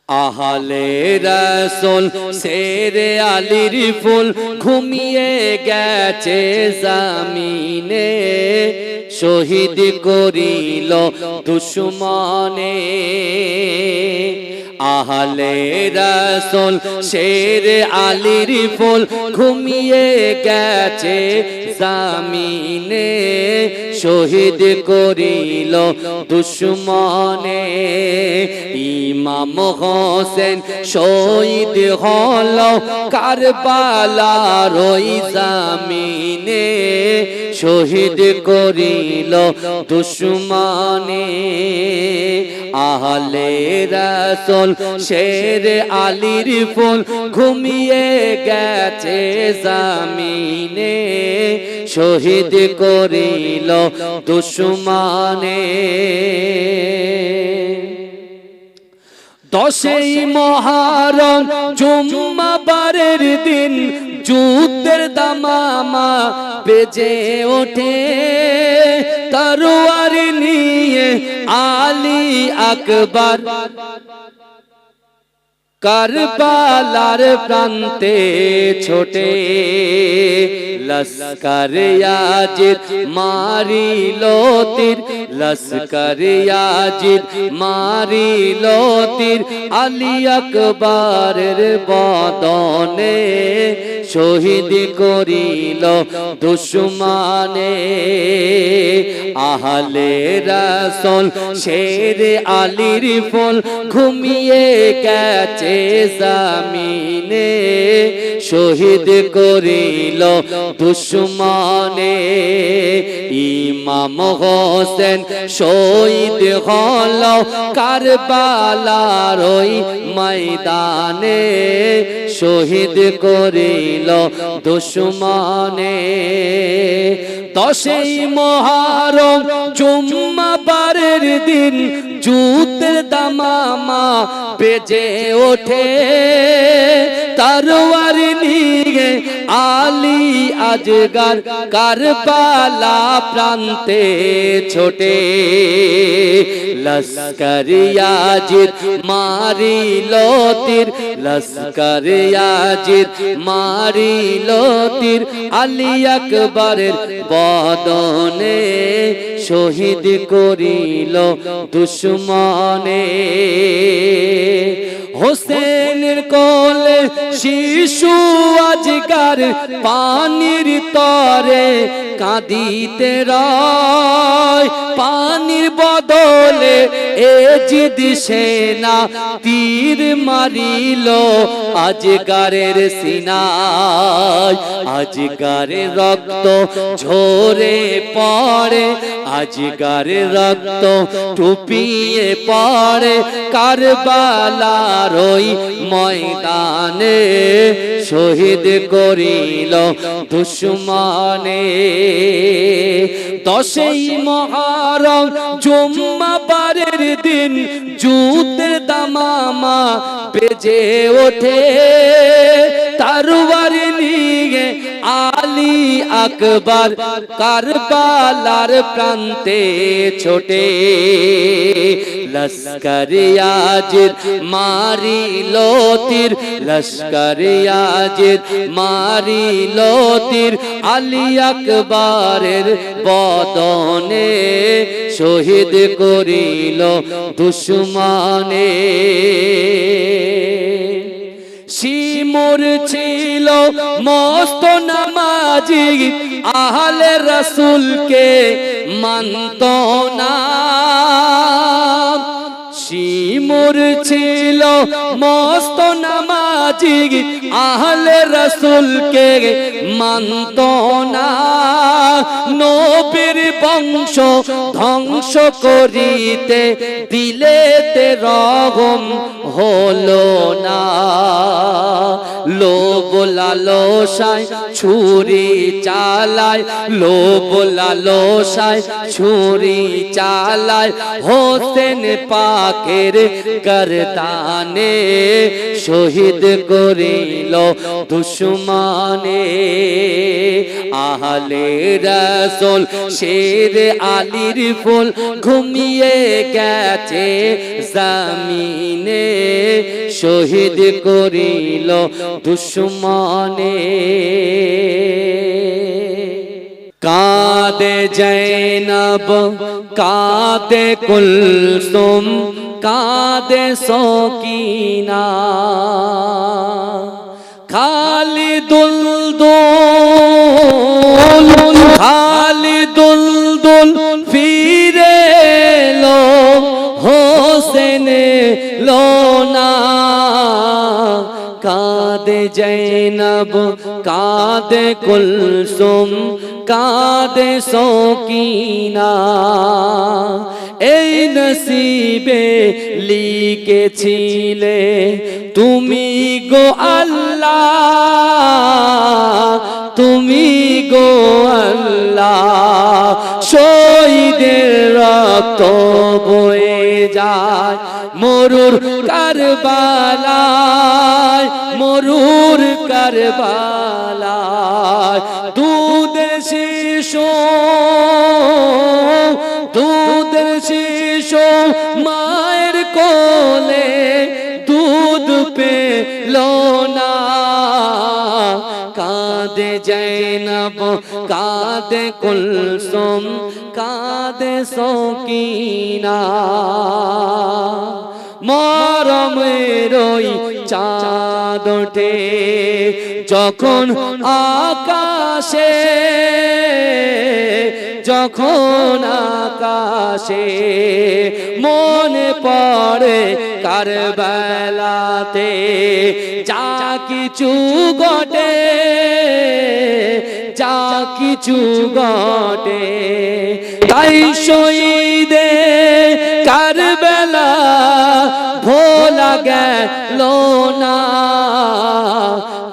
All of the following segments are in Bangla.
আহলে রাসূল শেরে আলীর ফুল ঘুমিয়ে গেছে জমিনে, শহীদ করিল দুশমনে। আহলে রাসূল শেরে আলীর ফুল ঘুমিয়ে গেছে জমিনে, শহীদ করিল দুশমনে। ইমাম হোসেন শহীদ হল কারবালার ওই জমিনে, শহীদ করিল দুশমনে। আহলে রাসূল শেরে আলীর ফুল ঘুমিয়ে গেছে জমিনে, শহীদ করিল দুশমনে। 10ই মুহররম জুম্মাবারের দিন যুদ্ধের দামামা বেজে ওঠে, তরোয়ার নিয়ে আলী আকবর কারবালার প্রান্তে ছোটে। লস্কর ইয়াজিদ মারিল তীর, লস্কর ইয়াজিদ মারিল তীর, আলী আকবরের বদনে, শহীদ করিল দুশমনে। আহলে রাসূল শেরে আলীর ফুল ঘুমিয়ে গেছে জমিনে, শহীদ করিল দুশমনে। ইমাম হোসেন শহীদ হল কারবালার ওই ময়দানে, শহীদ করিল দুশমনে। 10ই মুহররম জুম্মাবারের দিন যুদ্ধের দামামা বেজে ওঠে, তরোয়ার নিয়ে আলী আকবর কারবালা প্রান্তে ছোটে। লস্কর ইয়াজিদ মারিল তীর, লস্কর ইয়াজিদ মারিল তীর, আলী আকবরের বদনে, শহীদ করিল দুশমনে। হোসেনের কোলে শিশু আজগার পানির তরে কাঁদিতে রয়, পানির বদলে এজিদ সেনা তীর মারিল আজগারের সিনায়। আজগারের রক্ত ঝরে পড়ে, আজগারের রক্ত টুপিয়ে পড়ে কারবালার ওই ময়দানে, শহীদ করিল দুশমনে। 10ই মুহররম জুম্মাবারের দিন যুদ্ধের দামামা বেজে ওঠে, তরোয়ার নিয়ে আলী আকবর কারবালার প্রান্তে ছোটে। লস্কর ইয়াজিদ মারিল তীর, লস্কর ইয়াজিদ মারিল তীর, আলী আকবরের বদনে, শহীদ করিল দুশমনে। শিমুর ছিল মস্ত নামাজি, আহলে রাসূলকে মানত না। শিমুর ছিল মস্ত নামাজি, আহলে রাসূলকে মানত না। নবীর বংশ ধ্বংস করিতে দিলেতে রহম হলো না। লোভ লালসায় ছুরি চালায়, লোভ লালসায় ছুরি চালায়, হোসেন পাকের গর্দানে শহীদ করিল দুশমনে। আহলে রাসূল শের আলীর ফুল ঘুমিয়ে গেছে জমিনে, শহীদ করিল দুশমনে। কাঁদে জৈনব কাঁদে কুলসুম কাঁদে সকিনা, খালিদুল দুল খালিদুল দুল ফিরে এলো, হোসেন লোনা। কাঁদে জৈনব কাঁদে কুলসুম কাঁদে সকিনা, এই নসিবে লিখেছিলে তুমি গো আল্লাহ, তুমি গো আল্লাহ। শহীদের রক্ত বয়ে যায় মরুর কারবালায়, মরুর কারবালায়। দুধের শিশু দুধের শিশু মায়ের কোলে দুধ পেল না, কাঁদে জৈনব কাঁদে কুলসুম কাঁদে সকিনা। মরমের ওই চাঁদ ওঠে যখন আকাশে, যখন আকাশে মনে পড়ে কারবালাতে যা কিছু ঘটে, যা কিছু ঘটে। তাই শহীদে কারবালা ভোলা গেল না,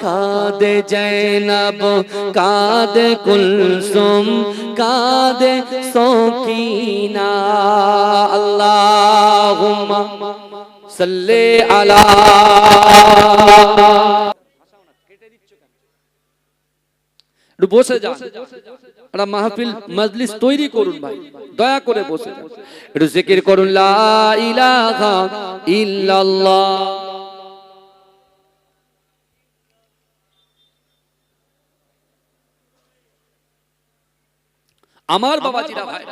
কাঁদে জৈনব কাঁদে কুলসুম কাঁদে সকিনা। আল্লাহুম্মা সাল্লি আলা। বসে যান, একটা মাহফিল মজলিস তৈরি করুন ভাই, দয়া করে বসে যান, একটু জিকির করুন লা ইলাহা ইল্লাল্লাহ। আমার বাবাজিরা ভাই,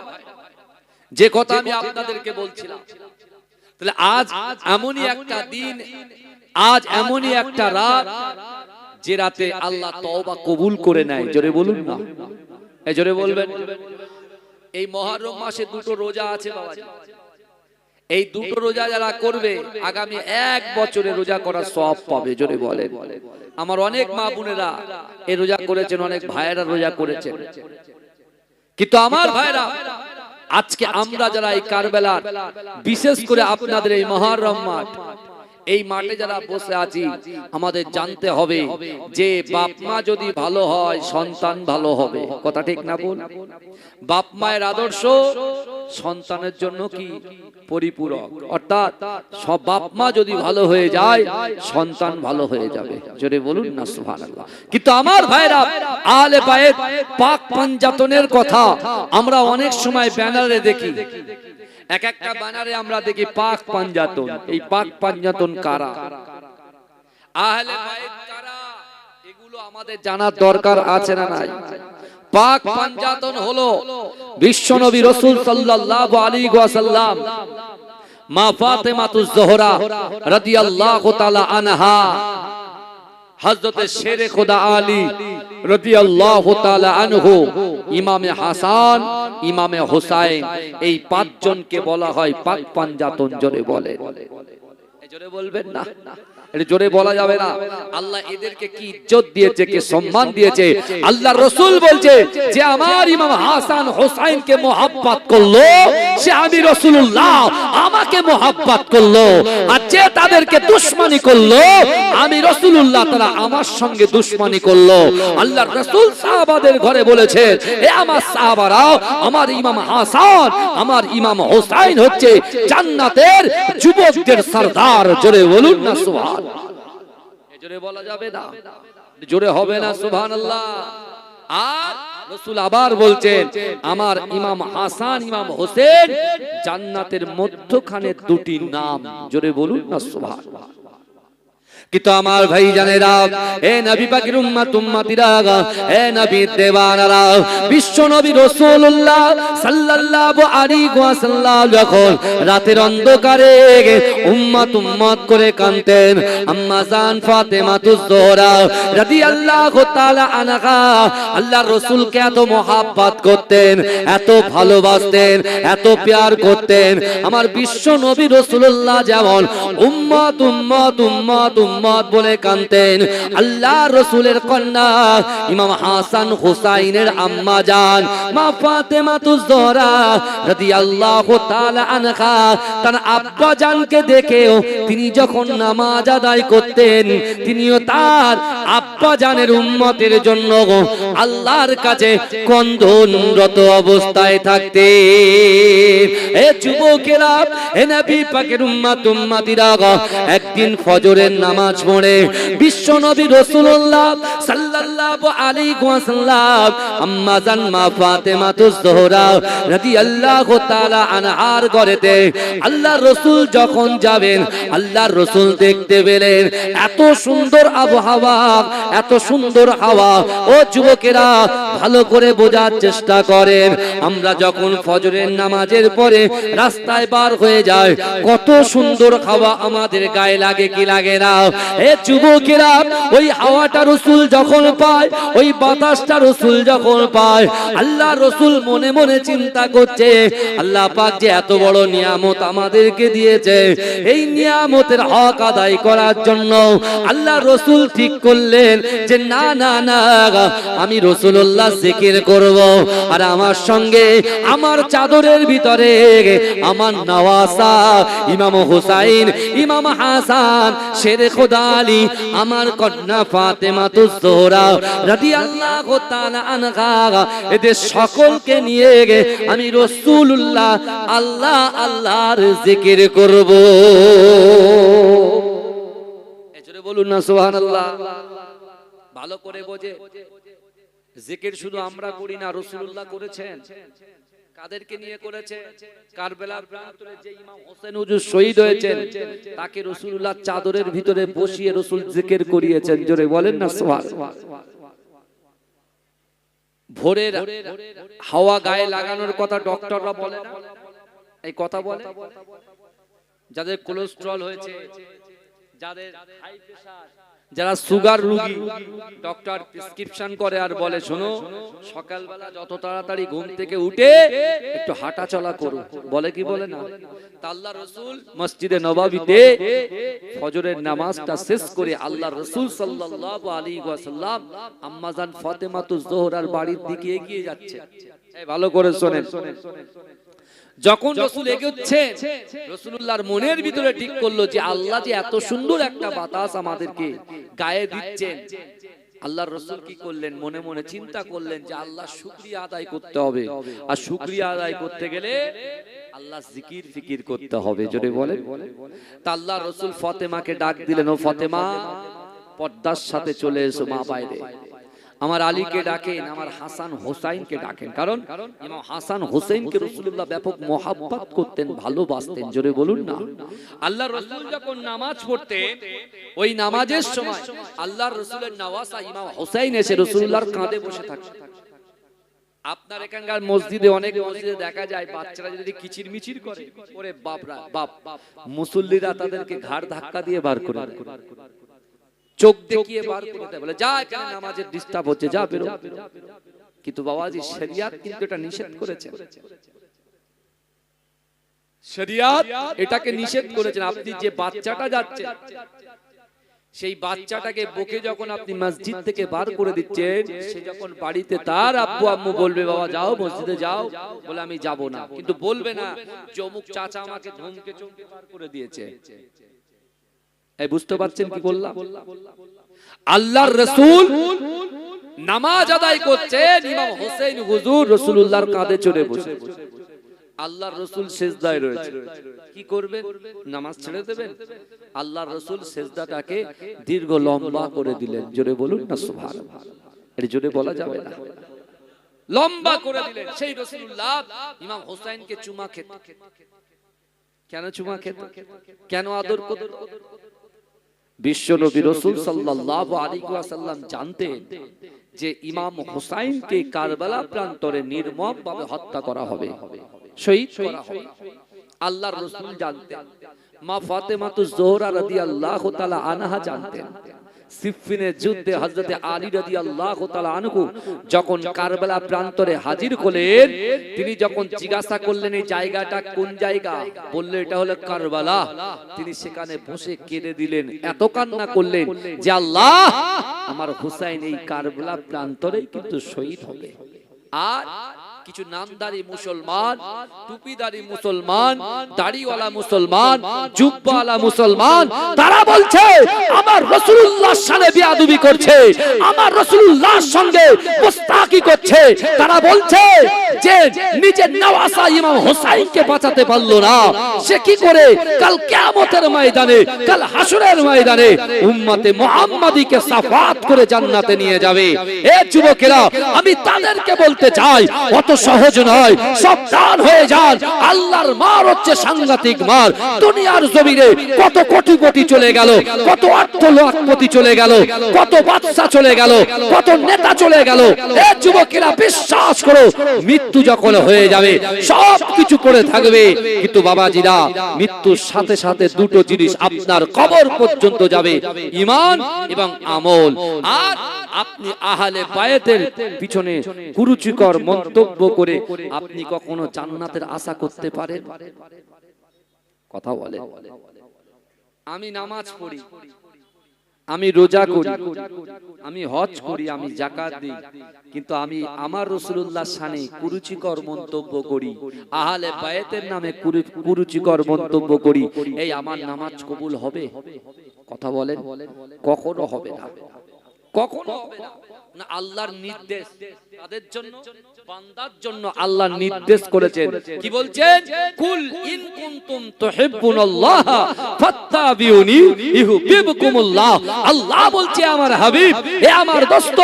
যে কথা আমি আপনাদেরকে বলছিলাম, তাহলে আজ এমনই একটা দিন, আজ এমনই একটা রাত, যে রাতে আল্লাহ তওবা কবুল করে নেয়। জোরে বলুন না, এই জোরে বলবেন। এই মুহররম মাসে দুটো রোজা আছে বাবাজি, এই দুটো রোজা যারা করবে আগামী 1 বছরে রোজা করার সওয়াব পাবে। জোরে বলেন। আমার অনেক মা বোনেরা এই রোজা করেছেন, অনেক ভাইয়েরা রোজা করেছেন, কিন্তু আমার ভাইরা আজকে আমরা যারা এই কারবালার, বিশেষ করে আপনাদের এই মুহররম মাঠ, এই মাঠে যারা বসে আছি, আমাদের জানতে হবে যে বাপ মা যদি ভালো হয় সন্তান ভালো হবে। কথা ঠিক না বল? বাপ মায়ের আদর্শ সন্তানের জন্য কি পরিপূরক, অর্থাৎ সব বাপ মা যদি ভালো হয়ে যায় সন্তান ভালো হয়ে যাবে। জোরে বলুন না সুবহানাল্লাহ। কিন্তু আমার ভাইরা, আহলে বাইত পাক পাঞ্জাতনের কথা আমরা অনেক সময় ব্যানারে দেখি, এক একটা ব্যানারে আমরা দেখি পাক পাঞ্জাতন। এই পাক পাঞ্জাতন কারা, আহলে বাইত কারা, এগুলো আমাদের জানার দরকার আছে না নাই? পাক পাঞ্জাতন হলো বিশ্বনবী রাসূল সাল্লাল্লাহু আলাইহি ওয়াসাল্লাম, মা ফাতেমাতুজ জোহরা রাদিয়াল্লাহু তাআলা আনহা, হযরতে শেরে খোদা আলী রাদিয়াল্লাহু তাআলা আনহু, ইমামে হাসান, ইমামে হুসাইন, এই 5 জনকে বলা হয় পাক পাঞ্জাতন। জোরে বলে। জোরে বলবেন না, এটা জোরে বলা যাবে না। আল্লাহ এদেরকে কি ইজ্জত দিয়েছে, কি সম্মান দিয়েছে। আল্লাহ রাসূল বলছে যে আমার ইমাম হাসান হোসাইনকে মোহাব্বত করলো সে আমি রাসূলুল্লাহ আমাকে মোহাব্বত করলো, আর যে তাদেরকে দুশমনি করলো আমি রাসূলুল্লাহ তারা আমার সঙ্গে দুশমনি করলো। আল্লাহর রাসূল সাহাবাদের ঘরে বলেছে এ আমার সাহাবারা, আমার ইমাম হাসান আমার ইমাম হোসাইন হচ্ছে জান্নাতের যুবকদের সরদার। জোরে বলুন না সুবহানাল্লাহ। জোরে বলা যাবে না, জোরে হবে না সুবহানাল্লাহ। আর রাসূল আবার বলছেন আমার ইমাম হাসান ইমাম হোসেন জান্নাতের মধ্যখানে দুটি নাম। জোরে বলুন না সুবহানাল্লাহ। কিন্তু আমার ভাই জানেরা, এ নবী পাকের উম্মত উম্মতিরা, এ নবী দেওয়ানারা, বিশ্ব নবী রাসূলুল্লাহ সাল্লাল্লাহু আলাইহি ওয়াসাল্লাম যখন রাতের অন্ধকারে উম্মত উম্মত করে কাঁদতেন, আম্মা জান ফাতেমাতুজ জোহরা রাদিয়াল্লাহু তাআলা আনহা আল্লাহর রাসূলকে এত মহব্বত করতেন, এত ভালোবাসতেন, এত প্যার করতেন। আমার বিশ্ব নবী রাসূলুল্লাহ যেমন উম্মত উম্মত উম্মত উম্মত বলে কাঁদতেন, আল্লাহ রাসূলের কন্যা ইমাম হাসান হুসাইনের আম্মা জান মা ফাতেমাতুজ জোহরা রাদিয়াল্লাহু তাআলা আনহা তার আব্বা জানকে দেখেও তিনি যখন নামাজ আদায় করতেন তিনিও তার আব্বা জানের উম্মতের জন্য আল্লাহর কাছে কন্দনরত অবস্থায় থাকতেন। এ যুবকেরা, এ নবী পাকের উম্মত উম্মতিরা, একদিন ফজরের নামাজ পড়ে বিশ্ব নবী রাসূলুল্লাহ সাল্লাল্লাহু আলাইহি ওয়াসাল্লাম আম্মা জান মা ফাতেমাতুজ জোহরা রাদিয়াল্লাহু তাআলা আনহার ঘরেতে আল্লাহর রাসূল যখন যাবেন আল্লাহর রাসূল দেখতে পেলেন এত সুন্দর আবহাওয়া, এত সুন্দর হাওয়া। ও যুবকেরা ভালো করে বোঝার চেষ্টা করেন, আমরা যখন ফজরের নামাজের পরে রাস্তায় বার হয়ে যায় কত সুন্দর হাওয়া আমাদের গায়ে লাগে কি লাগে না? এ যুবকেরা ওই হাওয়াটা রাসূল যখন পায়, ওই বাতাসটা রাসূল যখন পায়, আল্লাহ রাসূল মনে মনে চিন্তা করছে আল্লাহ পাক যে এত বড় নিয়ামত আমাদেরকে দিয়েছে, এই নিয়ামতের হক আদায় করার জন্য আল্লাহ রাসূল ঠিক করলেন যে না না না আমি রাসূলুল্লাহ জিকির করব, আর আমার সঙ্গে আমার চাদরের ভিতরে আমার নওয়াসা ইমাম হুসাইন ইমাম হাসান শেরে খোদা আলী আমার কন্যা ফাতেমাতুজ জোহরা রাদিয়াল্লাহু তাআলা আনহা এদের সকলকে নিয়ে আমি রাসূলুল্লাহ আল্লাহ আল্লাহর জিকির করব। এজন্য বলুন না সুবহানাল্লাহ। ভালো করে বোঝে জিকির শুধু আমরা করি না, রাসূলুল্লাহ করেছেন। কাদেরকে নিয়ে করেছে? কারবালার প্রান্তরে যে ইমাম হোসেন হুজুর শহীদ হয়েছেন তাকে রাসূলুল্লাহ চাদরের ভিতরে বসিয়ে রাসূল জিকির করিয়েছেন। জোরে বলেন না সুবহানাল্লাহ। ভোরের হাওয়া গায়ে লাগানোর কথা ডক্টররা বলে না, এই কথা বলে যাদের কোলেস্টেরল হয়েছে, যাদের হাই প্রেসার, যারা সুগার রোগী, ডক্টর প্রেসক্রিপশন করে আর বলে শোনো সকালবেলা যত তাড়াতাড়ি ঘুম থেকে উঠে একটু হাঁটা চলা করো, বলে কি বলে না? তা আল্লাহ রাসূল মসজিদে নববীতে ফজরের নামাজটা শেষ করে আল্লাহ রাসূল সাল্লাল্লাহু আলাইহি ওয়াসাল্লাম আম্মা জান ফাতেমাতুজ জোহরার বাড়ির দিকে এগিয়ে যাচ্ছে। এই ভালো করে শুনেন, যখন রাসূল এগোচ্ছেন রাসূলুল্লাহর মনের ভিতরে ঠিক করলো যে আল্লাহ যে এত সুন্দর একটা বাতাস আমাদেরকে গায়ে দিচ্ছেন, আল্লাহর রাসূল কি করলেন? মনে মনে চিন্তা করলেন যে আল্লাহ শুকরিয়া আদায় করতে হবে, আর শুকরিয়া আদায় করতে গেলে আল্লাহ জিকির ফিকির করতে হবে। জোরে বলেন। তা আল্লাহর রাসূল ফাতেমাকে ডাক দিলেন, ও ফাতেমা পর্দার সাথে চলে এসো মা বাইরে। আমার আলীকে ডাকেন, আমার হাসান হোসাইনকে ডাকেন, কারণ ইমাম হাসান হোসেনকে রাসূলুল্লাহ ব্যাপক মহব্বত করতেন, ভালোবাসতেন। জোরে বলুন না। আল্লাহর রাসূল যখন নামাজ পড়তেন ওই নামাজের সময় আল্লাহর রাসূলের নওয়াসা ইমাম হোসেন এসে রাসূলুল্লাহর কাঁধে বসে থাকতেন। আপনার এখানকার মসজিদে অনেক মসজিদে দেখা যায় বাচ্চারা যদি কিচিরমিচির করে, ওরে বাপরা বাপ, মুসল্লিরা তাদেরকে ঘাড় ধাক্কা দিয়ে বার করে দেয়, চোখ দেখিয়ে বার করে দেয়, বলে যা এখানে নামাজের ডিস্টার্ব হচ্ছে, যা বেরো। কিন্তু বাবাজি শরিয়াত কিন্তু এটা নিষেধ করেছে। শরিয়াত এটাকে নিষেধ করেছেন। আপনি যে বাচ্চাটা যাচ্ছে, সেই বাচ্চাটাকে বকে যখন আপনি মসজিদ থেকে বার করে দিচ্ছেন, সে যখন বাড়িতে তার আব্বু আম্মু বলবে বাবা যাও মসজিদে যাও, বলে আমি যাব না, কিন্তু বলবে না যে অমুক চাচা আমাকে ধমকে চমকে বার করে দিয়েছে। এই বুঝতে পারছেন কি বললাম? আল্লাহর রাসূল নামাজ আদায় করছেন, ইমাম হোসেন হুজুর রাসূলুল্লাহর কাঁধে চড়ে বসে, আল্লাহর রাসূল সিজদায় রয়েছে। কি করবেন? নামাজ ছেড়ে দেবেন? আল্লাহর রাসূল সিজদাটাকে দীর্ঘ লম্বা করে দিলেন। জোরে বলুন না সুবহানাল্লাহ। এর জোরে বলা যাবে না, লম্বা করে দিলেন। সেই রাসূলুল্লাহ ইমাম হোসেনকে চুমা খেত। কেন চুমা খেত? কেন আদর করত? বিশ্বনবী রাসূল সাল্লাল্লাহু আলাইহি ওয়াসাল্লাম জানতেন যে ইমাম হোসেনকে কারবালা প্রান্তরে নির্মমভাবে হত্যা করা হবে, শহীদ করা হবে। আল্লাহর রাসূল জানতেন, মা ফাতেমাতুজ জোহরা রাদিয়াল্লাহু তাআলা আনহা জানতেন। সিফফিনের যুদ্ধে হযরতে আলী রাদিয়াল্লাহু তাআলা আনহু যখন কারবালা প্রান্তরে হাজির হলেন, তিনি যখন জিজ্ঞাসা করলেন এই জায়গাটা কোন জায়গা, বলল এটা হলো কারবালা। তিনি সেখানে বসে কেঁদে দিলেন, এত কান্না করলেন যে আল্লাহ আমার হুসাইন এই কারবালা প্রান্তরেই কিন্তু শহীদ হবে। আর কিছু নামদারি মুসলমান, টুপিদারি মুসলমান, দাড়িওয়ালা মুসলমান, জুব্বাওয়ালা মুসলমান, তারা বলছে আমার রাসূলুল্লাহর সাথে বেয়াদবি করছে, আমার রাসূলুল্লাহর সঙ্গে মুস্তাকি করছে। তারা বলছে যে নিজের নওয়াসা ইমাম হোসেনকে বাঁচাতে পারলো না, সে কি করে কাল কিয়ামতের ময়দানে, কাল হাসরের ময়দানে উম্মতে মুহাম্মাদীকে সাফাত করে জান্নাতে নিয়ে যাবে। এ যুবকেরা, আমি তাদেরকে বলতে চাই অত সহজ নয়, সাবধান হয়ে যান। আল্লাহর মার হচ্ছে সাংঘাতিক মার। দুনিয়ার জমিনে কত কোটি কোটি চলে গেল, কত অর্থ লক্ষপতি চলে গেল, কত বাদশা চলে গেল, কত নেতা চলে গেল। এ যুবকেরা বিশ্বাস করো, মৃত্যু যখন হয়ে যাবে সব কিছু করে থাকবে, কিন্তু বাবাজিরা মৃত্যুর সাথে সাথে দুটো জিনিস আপনার কবর পর্যন্ত যাবে, ঈমান এবং আমল। আর আপনি আহলে বায়াতের পিছনে কুরুচিকর মন্তব্য করে আপনি কখনো জান্নাতের আশা করতে পারেন? কথা বলে। আমি নামাজ পড়ি, আমি রোজা করি, আমি হজ করি, আমি যাকাত দিই, কিন্তু আমি আমার রাসূলুল্লাহর শানে কুরুচিকর মন্তব্য করি, আহলে বায়াতের নামে কুরুচিকর মন্তব্য করি, এই আমার নামাজ কবুল হবে? কথা বলেন, কখনো হবে না, কখনো হবে না। না, আল্লাহর নির্দেশ তাদের জন্য, বান্দার জন্য আল্লাহ নির্দেশ করেছেন। কি বলছেন? কুল ইন কুনতুম তুহিব্বুনাল্লাহ ফাত্তাবিউনি ইউহিব্বুকুমুল্লাহ। আল্লাহ বলছে আমার হাবিব, হে আমার দোস্ত,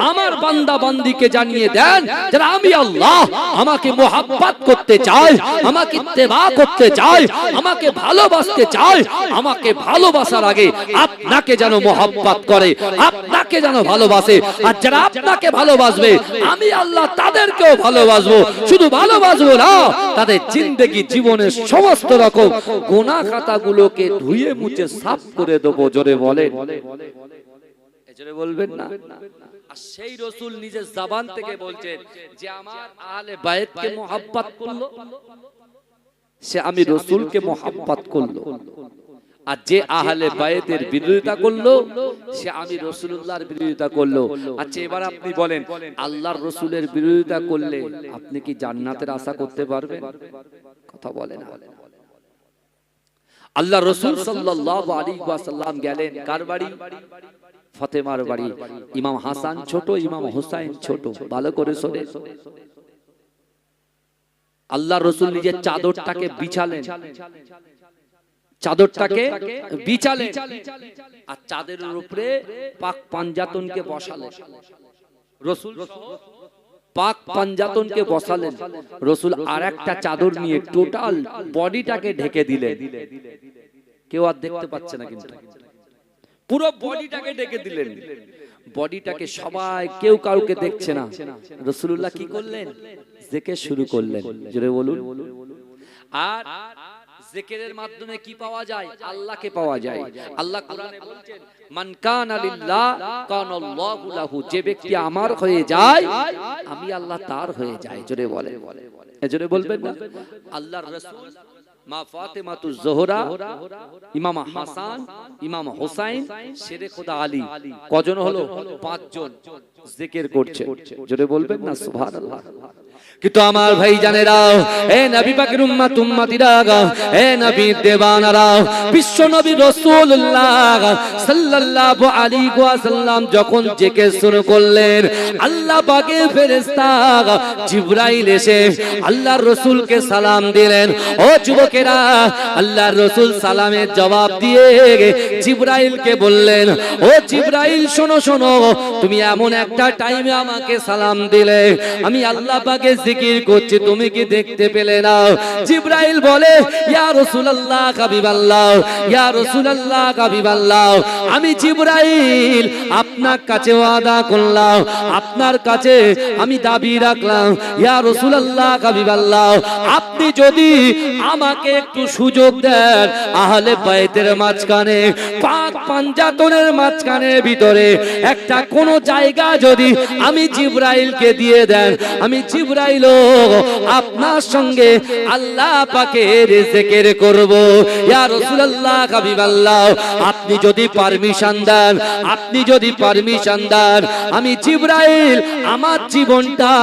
আমার বান্দা বান্দীকে জানিয়ে দেন যারা আমি আল্লাহ, আমাকে মুহাব্বত করতে চায়, আমাকে ইত্তেবা করতে চায়, আমাকে ভালোবাসতে চায়, আমাকে ভালোবাসার আগে আপনাকে যেন মুহাব্বত করে, আপনাকে যেন ভালোবাসে। আর যারা আপনাকে ভালোবাসবে আমি আল্লাহ তাদেরকেও ভালোবাসবো। শুধু ভালোবাসবো না, তাদের জিন্দেগি জীবনের সমস্ত রকম গুনাহ খাতাগুলোকে ধুয়ে মুছে সাফ করে দেবো। জোরে বলেন, জোরে বলবেন না? আর সেই রাসূল নিজের জবান থেকে বলছেন যে আমার আহলে বায়াতকে মুহাব্বত করলো, সে আমি রাসূলকে মুহাব্বত করলো। আর যে আহলে বায়াতের বিরোধিতা করলো, সে আমি রাসূলুল্লাহর বিরোধিতা করলো। আচ্ছা, এবার আপনি বলেন, আল্লাহর রাসূলের বিরোধিতা করলে আপনি কি জান্নাতের আশা করতে পারবেন? কথা বলেন। আল্লাহ রাসূল সাল্লাল্লাহু আলাইহি ওয়াসাল্লাম গেলেন কার বাড়ি? ফাতেমার বাড়ি। ইমাম হাসান ছোট, ইমাম হুসাইন ছোট, ভালো করে শোনেন। আল্লাহর রাসূল নিজের চাদরটাকে বিছালেন, চাদরটাকে বিছালেন, আর চাদরের উপরে পাক পাঞ্জাতনকে বসালেন। রাসূল পাক পাঞ্জাতনকে বসালেন, রাসূল আরেকটা চাদর নিয়ে টোটাল বডিটাকে ঢেকে দিলেন। কেউ আর দেখতে পাচ্ছে না, কিন্তু পুরো বডিটাকে ঢেকে দিলেন। বডিটাকে সবাই, কেউ কাউকে দেখছে না। রাসূলুল্লাহ কি করলেন? জিকির শুরু করলেন। জোরে বলুন। আর জিকিরের মাধ্যমে কি পাওয়া যায়? আল্লাহকে পাওয়া যায়। আল্লাহ কোরআনে বলেন, মান কানা লিল্লাহ কানাল্লাহু লাহু। যে ব্যক্তি আমার হয়ে যায় আমি আল্লাহ তার হয়ে যায়। জোরে বলেন, জোরে বলবেন না? আল্লাহর রাসূল মা ফাতেমাতুজ জোহরা, ইমাম হাসান, ইমাম হোসাইন, শেরে খোদা আলী। কজন হলো? 5 জন জিকির করছে। জোরে বলবেন না সুবহানাল্লাহ। কিন্তু আমার ভাই জানেরা, এ নবী পাকের উম্মত উম্মতিরা, এ নবীর দেওয়ানারা, বিশ্ব নবী রাসূলুল্লাহ সাল্লাল্লাহু আলাইহি ওয়াসাল্লাম যখন জিকির শুরু করলেন, আল্লাহ পাকের ফেরেশতা জিবরাইল এসে আল্লাহর রাসূলকে সালাম দিলেন। ও যুবকেরা, আল্লাহর রাসূল সালামের জবাব দিয়ে জিবরাইলকে বললেন, ও জিবরাইল শোনো শোনো, তুমি এমন একটা টাইমে আমাকে সালাম দিলে, আমি আল্লাহ পাকের জিকির করছি, তুমি কি দেখতে পেলে না? জিবরাইল বলে, ইয়া রাসূলুল্লাহ হাবিবাল্লাহ, ইয়া রাসূলুল্লাহ হাবিবাল্লাহ, আমি জিবরাইল আপনার কাছে ওয়াদা করলাম, আপনার কাছে আমি দাবি রাখলাম, ইয়া রাসূলুল্লাহ হাবিবাল্লাহ, আপনি যদি আমাকে একটু সুযোগ দেন, আহলে বাইতের মাঝখানে, পাক পাঞ্জাতনের মাঝখানে ভিতরে একটা কোন জায়গা যদি আমি জিবরাইলকে দিয়ে দেন, আমি জিবরাইল আপনার সঙ্গে আল্লাহ পাকের জিকির করব। ইয়া রাসূলুল্লাহ হাবিবাল্লাহ, আপনি যদি পারমিশন দেন, আপনি যদি পারমিশন দেন, আমি জিবরাইল আমার জীবনটা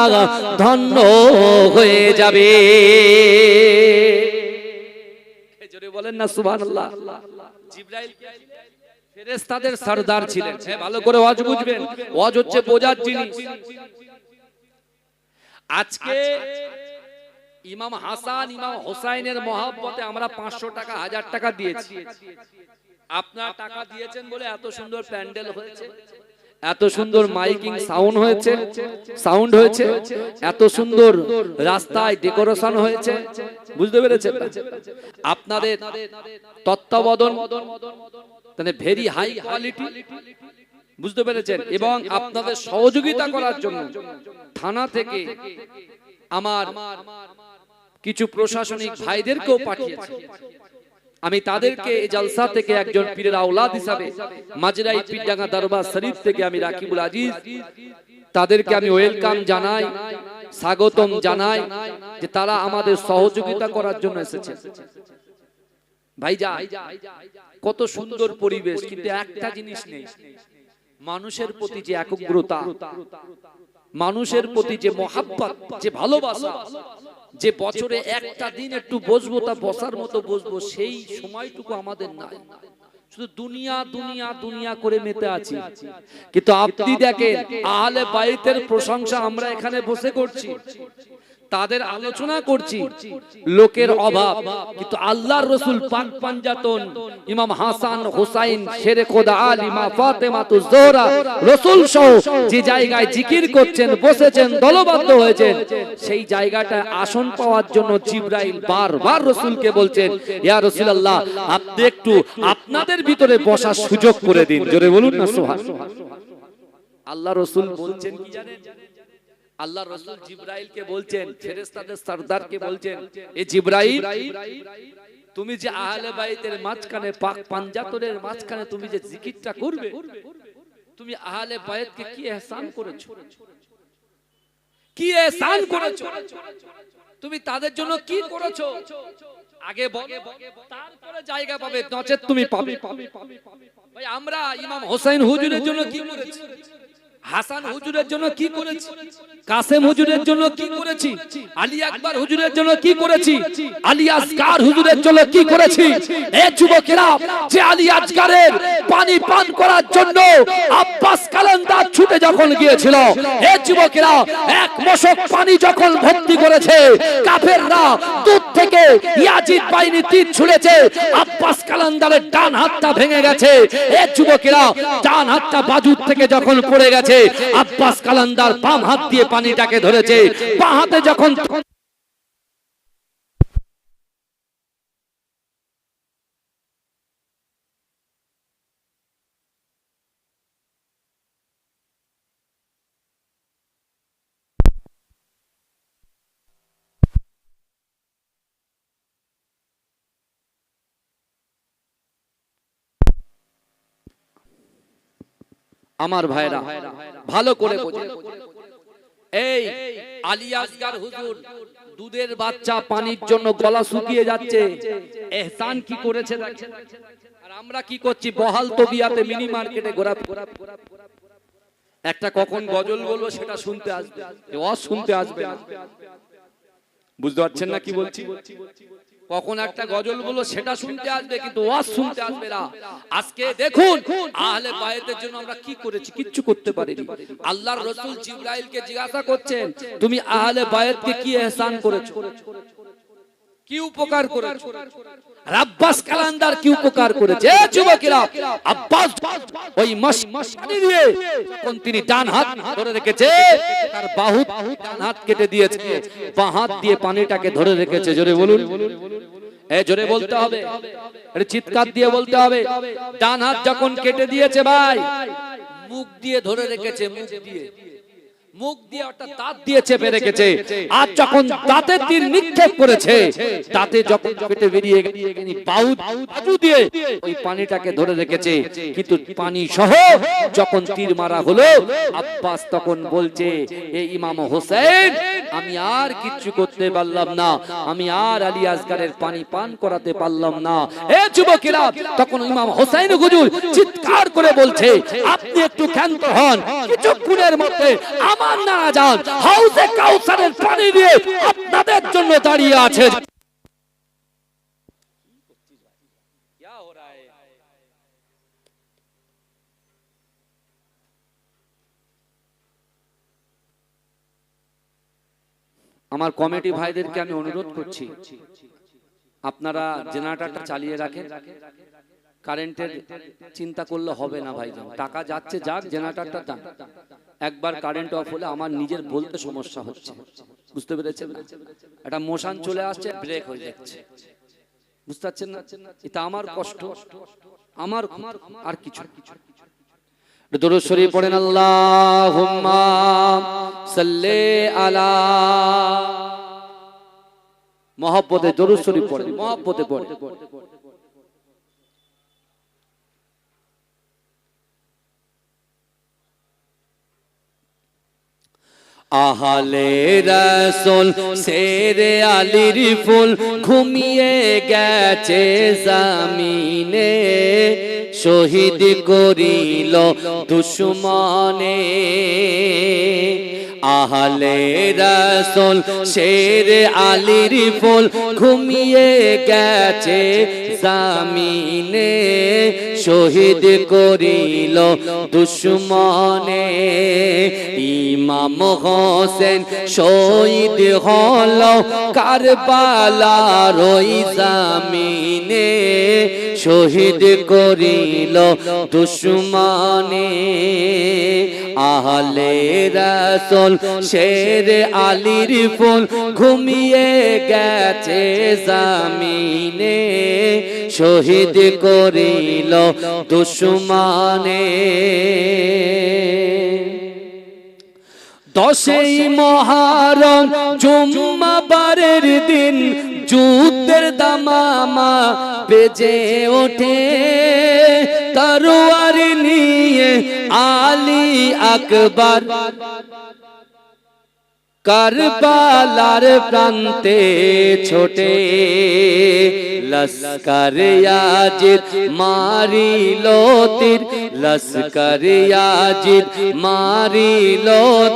ধন্য হয়ে যাবে। জোরে বলেন না সুবহানাল্লাহ। জিবরাইল ফেরেশতাদের সরদার ছিলেন। ভালো করে ওয়াজ বুঝবেন, ওয়াজ হচ্ছে বোঝার জিনিস। আজকে ইমাম হাসান, ইমাম হোসাইনের মহব্বতে আমরা 500 টাকা 1000 টাকা দিয়েছি। আপনারা টাকা দিয়েছেন বলে এত সুন্দর প্যান্ডেল হয়েছে, এত সুন্দর মাইকিং সাউন্ড হয়েছে, এত সুন্দর রাস্তায় ডেকোরেশন হয়েছে। বুঝতে পেরেছেন? আপনাদের তত্ত্বাবধান মানে ভেরি হাই কোয়ালিটি। বুঝতে পেরেছেন? এবং আপনাদের সহযোগিতা করার জন্য থানা থেকে আমার কিছু প্রশাসনিক ভাইদেরকেও পাঠিয়েছে। আমি তাদেরকে এই জলসা থেকে একজন পীরের আওলাদ হিসাবে মাজরাই পীরডাঙ্গা দরবার শরীফ থেকে আমি রাকিবুল আজিজ তাদেরকে আমি ওয়েলকাম জানাই, স্বাগতম জানাই যে তারা আমাদের সহযোগিতা করার জন্য এসেছে। ভাইজান, কত সুন্দর পরিবেশ, কিন্তু একটা জিনিস নেই, মানুষের প্রতি যে একগ্রতা, মানুষের প্রতি যে মহাব্বত, যে ভালোবাসা, যে বছরে একটা দিন একটু বসবো, তা বসার মতো বসবো, সেই সময়টুকু আমাদের নাই। শুধু দুনিয়া দুনিয়া দুনিয়া করে মেতে আছি। কিন্তু আপনি দেখেন, আহলে বাইতের প্রশংসা আমরা এখানে বসে করছি, তাদের আলোচনা করছি, লোকের অভাব, কিন্তু আল্লাহর রাসূল পাক পাঞ্জাতন ইমাম হাসান হোসাইন শেরে খোদা আলী মা ফাতেমাতুজ জোহরা রাসূল সহ যে জায়গায় জিকির করছেন, বসেছেন, দলবদ্ধ হয়েছেন, সেই জায়গাটায় আসন পাওয়ার জন্য জিবরাইল বারবার রাসূলকে বলছেন, ইয়া রাসূলুল্লাহ, আপনি একটু আপনাদের ভিতরে বসার সুযোগ করে দিন। জোরে বলুন না সুবহানাল্লাহ। আল্লাহ রাসূল বলছেন কি জানেন? আল্লাহ রাসূল জিবরাইলকে বলছেন, ফেরেশতাদের সরদারকে বলছেন, এ জিবরাইল, তুমি যে আহলে বাইতের মাঝখানে, পাক পাঞ্জাতনের মাঝখানে তুমি যে জিকিরটা করবে, তুমি আহলে বাইতকে কি ইহসান করেছো, কি ইহসান করেছো, তুমি তাদের জন্য কি করেছো, আগে বলো, তারপরে জায়গা পাবে, নচেত তুমি পাবে। ভাই, আমরা ইমাম হোসেন হুজুরের জন্য কি করেছি, হাসান হুজুরের জন্য কি করেছি, কাসেম হুজুরের জন্য কি করেছি, আলী আকবর হুজুরের জন্য কি করেছি, আলী আসগার হুজুরের জন্য কি করেছি। এ যুবকেরা, যে আলী আসগারের পানি পান করার জন্য আব্বাস কালান্দার ছুটে যখন গিয়েছিল, এ যুবকেরা, এক মশক পানি যখন ভর্তি করেছে, কাফেররা দূর থেকে ইয়াজিদ বাহিনী তীর ছুঁড়েছে, আব্বাস কালান্দারের ডান হাতটা ভেঙে গেছে। এ যুবকেরা, ডান হাতটা বাজুর থেকে যখন পড়ে গেছে, আব্বাস কালান্দার বাম হাত দিয়ে পানিটাকে ধরেছে, বাঁ হাতে যখন আমার ভাইরা ভালো করে বোঝেন, এই আলী আসগার হুজুর দুধের বাচ্চা পানির জন্য গলা শুকিয়ে যাচ্ছে, এহসান কি করেছে দেখেন। আর আমরা কি করছি, বহাল তবিয়াতে মিনি মার্কেটে ঘোরাফেরা। একটা কখন গজল বলবো সেটা শুনতে আসবে, ওয়াজ শুনতে আসবে না। বুঝতে পারছেন না কি বলছি? কখন একটা গজল বলবো সেটা শুনতে আসবে, কিন্তু ওয়াজ শুনতে আসবে না। আজকে দেখুন আহলে বায়তের জন্য আমরা কি করেছি, কিচ্ছু করতে পারিনি। আল্লাহর রাসূল জিবরাইলকে জিজ্ঞাসা করছেন, তুমি আহলে বায়তকে কি ইহসান করেছো, কি উপকার করেছো? আব্বাস কালান্দার কি উপকার করেছে? যুবকেরা, আব্বাস ওই মশানি দিয়ে কোন তিনি ডান হাত ধরে রেখেছে, তার বাহু ডান হাত কেটে দিয়েছে, বাঁ হাত দিয়ে পানিটাকে ধরে রেখেছে। জোরে বলুন, জোরে বলতে হবে, চিৎকার দিয়ে বলতে হবে। ডান হাত যখন কেটে দিয়েছে ভাই, মুখ দিয়ে ধরে রেখেছে, মুখ দিয়ে অর্থাৎ দাঁত দিয়ে চেপে রেখেছে। আর যখন দাঁতে তীর নিক্ষেপ করেছে, দাঁতে যখন পেটে বেরিয়ে গেছে, বাহু দিয়ে ওই পানিটাকে ধরে রেখেছে। কিন্তু পানি সহ যখন তীর মারা হলো, আব্বাস তখন বলছে, এ ইমাম হোসেন, আমি আর কিচ্ছু করতে পারলাম না, আমি আর আলী আসগারের পানি পান করাতে পারলাম না। এ যুবকেরা, তখন ইমাম হোসেন হুজুর চিৎকার করে বলছে, আপনি একটু ক্ষান্ত হন, কিছুক্ষণের মধ্যে আমার নানা যান হাউজে কাউসারের পানি দিয়ে আপনাদের জন্য দাঁড়িয়ে আছে। আমার কমিটি ভাইদেরকে আমি অনুরোধ করছি, আপনারা জেনারেটরটা চালিয়ে রাখেন। কারেন্টের চিন্তা করলে হবে না ভাইজান, টাকা যাচ্ছে যাক, জেনারেটরটা দান। একবার কারেন্ট অফ হলে আমার নিজের বলতে সমস্যা হচ্ছে, বুঝতে পেরেছেন? একটা মোশন চলে আসছে, ব্রেক হয়ে যাচ্ছে, বুঝতে পারছেন না? এটা আমার কষ্ট, আমার আর কিছু। দরুদ শরীফ পড়েন, আল্লাহুম্মা সাল্লি আলা, মহব্বতে দরুদ শরীফ পড়েন, মহব্বতে পড়েন। আহলে রাসূল শেরে আলীর ফুল ঘুমিয়ে গেছে জমিনে, শহীদ করিল দুশমনে। আহলে রাসূল শেরে আলীর ফুল ঘুমিয়ে গেছে জমিনে, শহীদ করিল দুশমনে। ইমাম হোসেন শহীদ হল কারবালার ওই জমিনে, শহীদ করিল দুশমনে। আহলে রাসূল শেরে আলীর ফুল ঘুমিয়ে গেছে জমিনে, শহীদ করিল দুশমনে। 10ই মুহররম জুম্মাবারের দিন যুদ্ধের দামামা বেজে ওঠে, তরোয়ার নিয়ে আলী আকবর কারবালার প্রান্তে ছোটে। লস্কর ইয়াজিদ মারিল তীর, লস্কর ইয়াজিদ মারিল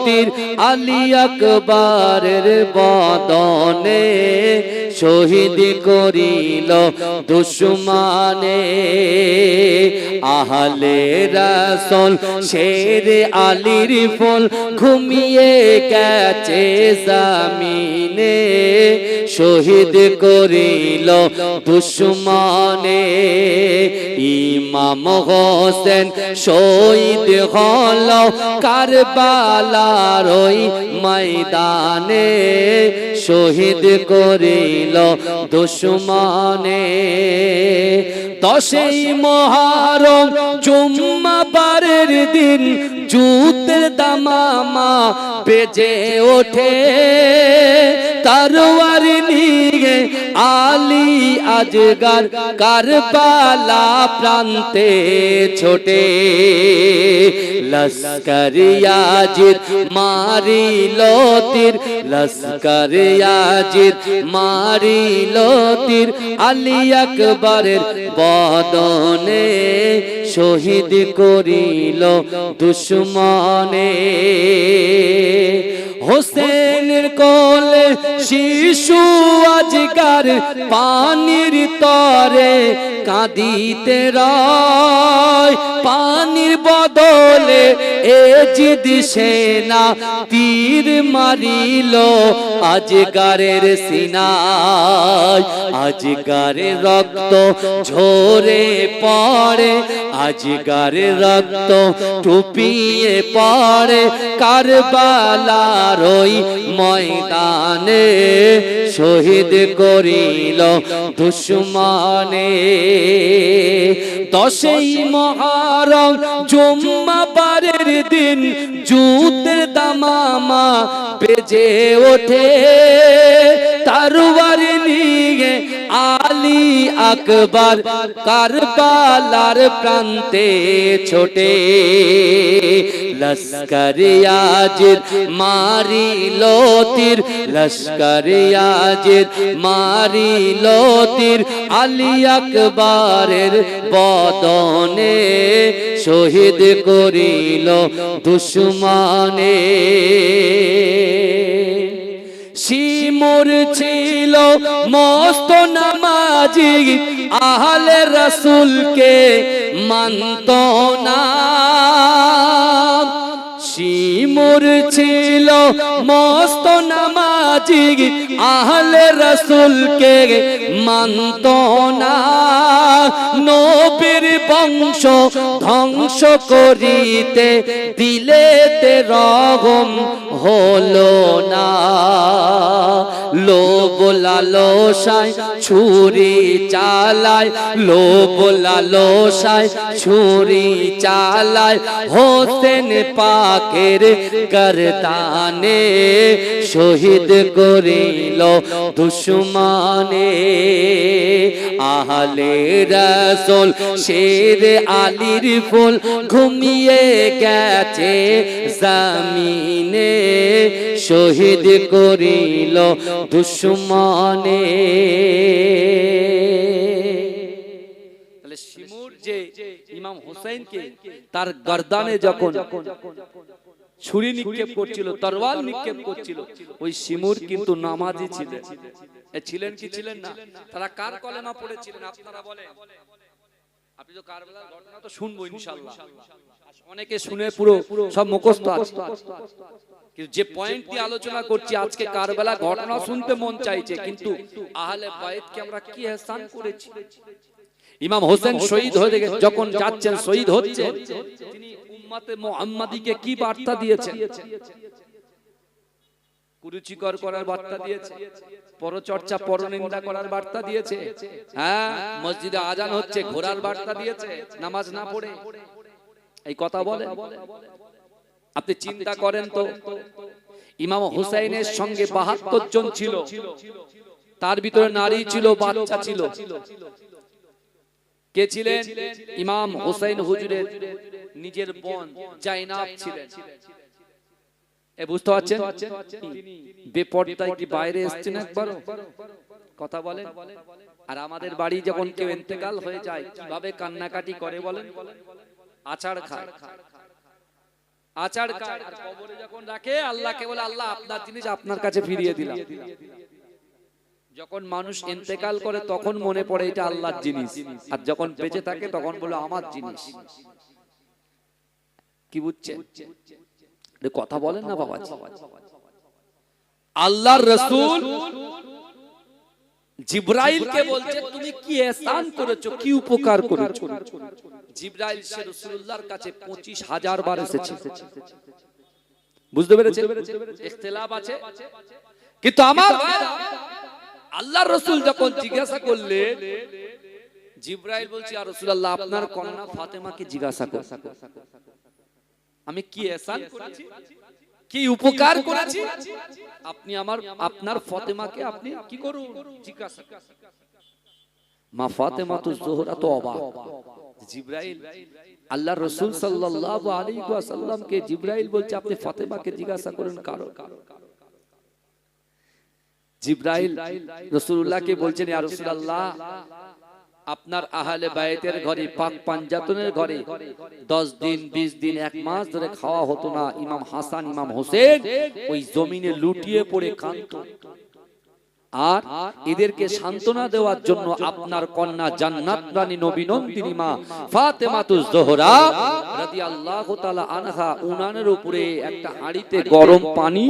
তীর, আলী আকবরের বদনে, শহীদ করিল দুশমনে। আহলে রাসূল শেরে আলীর ফুল ঘুমিয়ে গেছে জমিনে, শহীদ করিল দুশমনে। ইমাম হোসেন শহীদ হল কারবালার ওই ময়দানে, শহীদ করিল দুশমনে। 10ই মুহররম জুম্মাবারের দিন যুদ্ধের দামামা বেজে ওঠে, তরোয়ার নিয়ে আলী আসগর কারবালা প্রান্তে ছোটে। লস্কর ইয়াজিদ মারিল তীর, লস্কর ইয়াজিদ মারিল তীর, আলী আকবরের বদনে শহীদ করিল দুশমনে। হোসেনের কোলে শিশু আজকার পানির তরে কাঁদিতে রয়, পানির বদলে এজিদ সেনা তীর মারিল আজগারের সিনায়। আজগারের রক্ত ঝরে পড়ে, আজগারের রক্ত টুপিয়ে পড়ে কারবালার ওই ময়দানে শহীদ করিল দুশমনে। 10ই মুহররম জুম্মাবারের দিন যুদ্ধের দামামা বেজে ওঠে, তরবারি নিয়ে আলী আকবর কারবালার প্রান্তে ছোটে। লস্কর ইয়াজিদ মারিল তীর, লস্কর ইয়াজিদ মারিল তীর, আলী আকবরের বদনে শহীদ করিল দুশমনে। শিমুর ছিল মস্ত নামাজি, আহলে রাসূলকে মানত না। শিমুর ছিল মস্ত নামাজি, আহলে রাসূলকে মানত না। নবীর বংশ ধ্বংস করিতে দিলেতে রহম হলো না। লোভ লালসায় ছুরি চালায়, লোভ লালসায় ছুরি চালায়, হোসেন পাকের গর্দানে শহীদ করিল দুশমনে। আহলে রাসূল শের আলীর ফুল ঘুমিয়ে গেছে জমিনে শহীদ করিল দুশমনে। তাহলে শিমুর যে ইমাম হোসেনকে তার গর্দানে যখন ছুরি নিক্ষেপ করছিল, তরোয়াল নিক্ষেপ করছিল, ওই শিমুর কিন্তু নামাজি ছিলেন। ছিলেন কি ছিলেন না? তারা কার কলেমা পড়েছিলেন আপনারা বলেন? আপনি তো কারবালার ঘটনা তো শুনবো ইনশাআল্লাহ, অনেকে শুনে পুরো সব মুখস্থ আছে, কিন্তু যে পয়েন্ট দিয়ে আলোচনা করছি আজকে কারবালা ঘটনা শুনতে মন চাইছে, কিন্তু আহলে বাইতকে আমরা কি ইহসান করেছি। ইমাম হোসেন শহীদ হয়ে যখন যাচ্ছেন, শহীদ হচ্ছেন, তিনি উম্মতে মুহাম্মাদিকে কি বার্তা দিয়েছেন? কুরুচিকর করার বার্তা দিয়েছে, পরচর্চা পরনিন্দা করার বার্তা দিয়েছে, হ্যাঁ মসজিদে আজান হচ্ছে ঘোরার বার্তা দিয়েছে নামাজ না পড়ে। এই কথা বলেন? আপনি চিন্তা করেন তো, ইমাম হুসাইনের সঙ্গে ৭২ জন ছিল, তার ভিতরে নারী ছিল, বাচ্চা ছিল। কে ছিলেন? ইমাম হুসাইন হুজুরের নিজের বোন জাইনাব ছিলেন। বুঝতে পারছেন? বেপরদায় কি বাইরে এসছেন একবার? কথা বলেন। আর আমাদের বাড়ি যখন কেউ ইন্তেকাল হয়ে যায় কিভাবে কান্নাকাটি করে বলেন? আচার খায়, আচার খায়, আর কবরে যখন রাখে আল্লাহকে বলে আল্লাহ আপনার জিনিস আপনার কাছে ফিরিয়ে দিলাম। যখন মানুষ ইন্তেকাল করে তখন মনে পড়ে এটা আল্লাহর জিনিস, আর যখন বেঁচে থাকে তখন বলে আমার জিনিস। কি বুঝছেন? কথা বলেন না বাবা। আল্লাহর রাসূল জিবরাইলকে বলছে তুমি কি ইহসান করেছো, কি উপকার করেছো। জিবরাইল সে রাসূলুল্লাহর কাছে ২৫,০০০ বার এসেছে। বুঝতে পেরেছেন? ইখতিলাফ আছে, কিন্তু আমার আল্লাহর রাসূল যখন জিজ্ঞাসা করলেন, জিবরাইল বলছে ইয়া রাসূলুল্লাহ আপনার কন্যা ফাতেমাকে জিজ্ঞাসা করুন আমি কি ইহসান করেছি, কি উপকার করেছি, আপনি আপনার ফাতেমাকে আপনি কি করুন জিজ্ঞাসা। মা ফাতেমাতুজ জোহরা তো অবাক, জিবরাইল আল্লাহর রাসূল সাল্লাল্লাহু আলাইহি ওয়াসাল্লামকে জিবরাইল বলছে আপনি ফাতেমাকে জিজ্ঞাসা করেন কারণ। জিবরাইল রাসূলুল্লাহকে বলছেন ইয়া রাসূলুল্লাহ, আপনার আহলে বায়তের ঘরে পাক পাঞ্জাতনের ঘরে 10 দিন 20 দিন 1 মাস ধরে খাওয়া হতো না। ইমাম হাসান ইমাম হোসেন ওই জমিনে লুটিয়ে পড়ে কাঁদতো, আর এদেরকে সান্ত্বনা দেওয়ার জন্য আপনার কন্যা জান্নাত রানী নবী নন্দিনী মা ফাতেমাতুজ জোহরা রাদিয়াল্লাহু তাআলা আনহা উনানের উপরে একটা হাঁড়িতে গরম পানি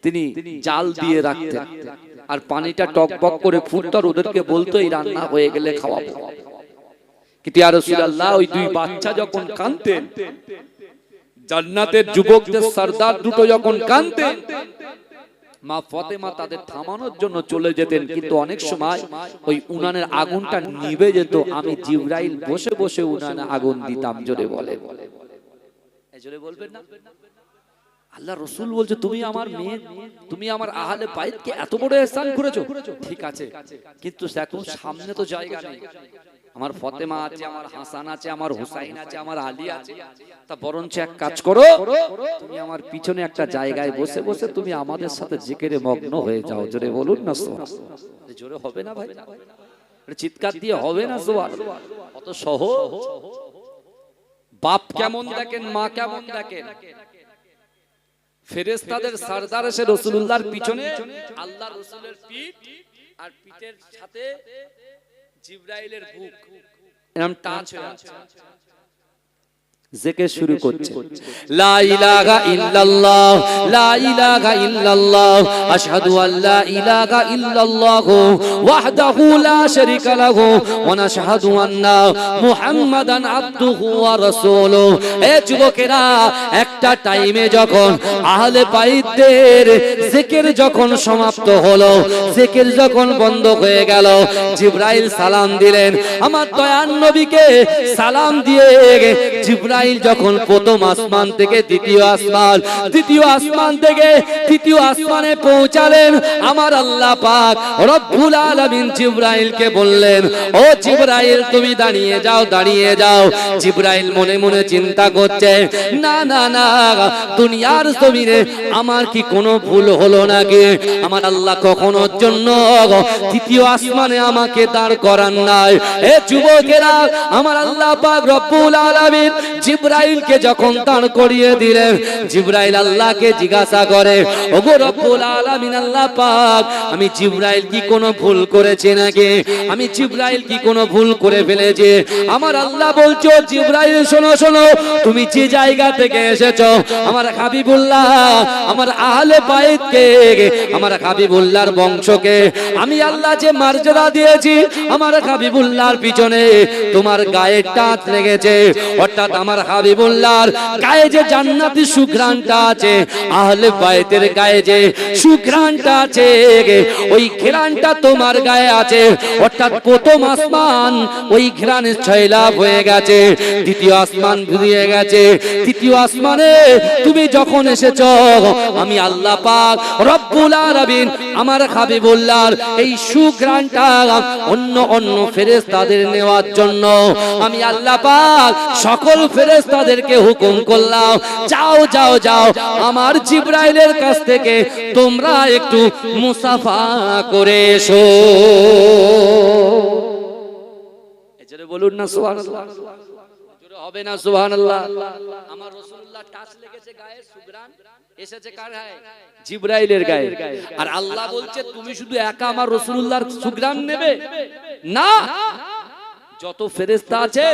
তিনি জাল দিয়ে রাখতেন, আর পানিটা টকবক করে ফুটতো, আর ওদেরকে বলতো এই রান্না হয়ে গেলে খাওয়াবো। কিন্তু ইয়া রাসূলুল্লাহ ওই দুই বাচ্চা যখন কাঁদতেন, জান্নাতের যুবকদের সরদার দুটো যখন কাঁদতেন, মা ফাতেমা তাদের থামানোর জন্য চলে যেতেন, কিন্তু অনেক সময় ওই উনানের আগুনটা নিভে যেত। আমি জিবরাইল বসে বসে উনানে আগুন দিতাম। জোরে বলে, জোরে বলবেন না? আল্লাহ রাসূল বলছে তুমি আমার মেয়ে, তুমি আমার আহলে বাইতকে এত বড় ihsan করেছো, ঠিক আছে, কিন্তু এখন সামনে তো জায়গা নেই। আমার ফাতেমা আছে, আমার হাসান আছে, আমার হুসাইন আছে, আমার আলী আছে, তা বরঞ্চ এক কাজ করো, তুমি আমার পিছনে একটা জায়গায় বসে বসে তুমি আমাদের সাথে জিকিরে মগ্ন হয়ে যাও। জোরে বলুন না সুবহানাল্লাহ। জোরে হবে না ভাই? চিৎকার দিয়ে হবে না সুবহানাল্লাহ? কত সহজ। বাপ কেমন দেখেন, মা কেমন দেখেন, ফেরেশতাদের সরদার এসে রাসূলুল্লাহর পিছনে, আল্লাহর রাসূলের পিঠ আর পিঠের সাথে জিবরাইলের বুক এরকম টাচ হয়ে আছে, জিকির শুরু করছে, লা ইলাহা ইল্লাল্লাহ লা ইলাহা ইল্লাল্লাহ আশহাদু আল্লা ইলাহা ইল্লাল্লাহ ওয়াহদাহু লা শারীকা লাহু ওয়া নাশহাদু আন্না মুহাম্মাদান আবদুহু ওয়া রাসূলুহু। এ যুবকেরা, একটা টাইমে যখন আহলে বাইতের জিকির যখন সমাপ্ত হলো, জিকির যখন বন্ধ হয়ে গেল, জিবরাইল সালাম দিলেন আমার দয়ার নবীকে। সালাম দিয়ে জিবরাইল যখন প্রথম আসমান থেকে দ্বিতীয় আসমান, দ্বিতীয় আসমান থেকে তৃতীয় আসমানে পৌঁছালেন, আমার আল্লাহ পাক রব্বুল আলামিন জিবরাইলকে বললেন, ও জিবরাইল তুমি দাঁড়িয়ে যাও, দাঁড়িয়ে যাও। জিবরাইল মনে মনে চিন্তা করছে, না না না, দুনিয়ার জমিনে আমার কি কোনো ভুল হলো নাকি? আমার আল্লাহ কখনোর জন্য তৃতীয় আসমানে আমাকে দাঁড় করান নাই। এ যুবকেরা, আমার আল্লাহ পাক রব্বুল আলামিন জিবরাইলকে যখন দাঁড় করিয়ে দিলেন, জিবরাইল আল্লাহকে জিজ্ঞাসা করে, ওগো রব্বুল আলামিন আল্লাহ পাক, আমি জিবরাইল কি কোনো ভুল করেছি নাকি? আমি জিবরাইল কি কোনো ভুল করে ফেলেছি? আমার আল্লাহ বলছো, জিবরাইল শোনো শোনো, তুমি যে জায়গা থেকে এসেছো, আমার হাবিবুল্লাহ, আমার আহলে বাইতকে, আমার হাবিবুল্লাহর বংশকে আমি আল্লাহ যে মর্যাদা দিয়েছি, আমার হাবিবুল্লাহর পিছনে তোমার গায়ে টাচ লেগেছে, অর্থাৎ আমার হাবিবুল্লাহর গায়ে যে জান্নাতি সুঘ্রাণটা আছে, আহলে বাইতের গায়ে যে সুঘ্রাণটা আছে, ওই ঘ্রাণটা তোমার গায়ে আছে। অর্থাৎ প্রথম আসমান ওই ঘ্রাণে ছয়লাভ হয়ে গেছে, দ্বিতীয় আসমান ঘুরিয়ে গেছে, তৃতীয় আসমানে তুমি যখন এসেছো, আমি আল্লাহ পাক রব্বুল আলামিন আমার হাবিবুল্লাহর এই সুঘ্রাণটা অন্য অন্য ফেরেশতাদের নেওয়ার জন্য আমি আল্লাহ পাক সকল ফেরেশতাদেরকে হুকুম করলাম, যাও যাও যাও, আমার জিবরাইলের কাছ থেকে তোমরা একটু মুসাফা করে এসো। এজন্য বলুন না সুবহানাল্লাহ, জোরে হবে না সুবহানাল্লাহ? আমার রাসূলুল্লাহ টাচ লেগেছে গায়ে, সুঘ্রাণ এসেছে কার গায়ে? জিবরাইলের গায়ে। আর আল্লাহ বলছে তুমি শুধু একা আমার রাসূলুল্লাহর সুঘ্রাণ নেবে না, যত ফেরেশতা আছে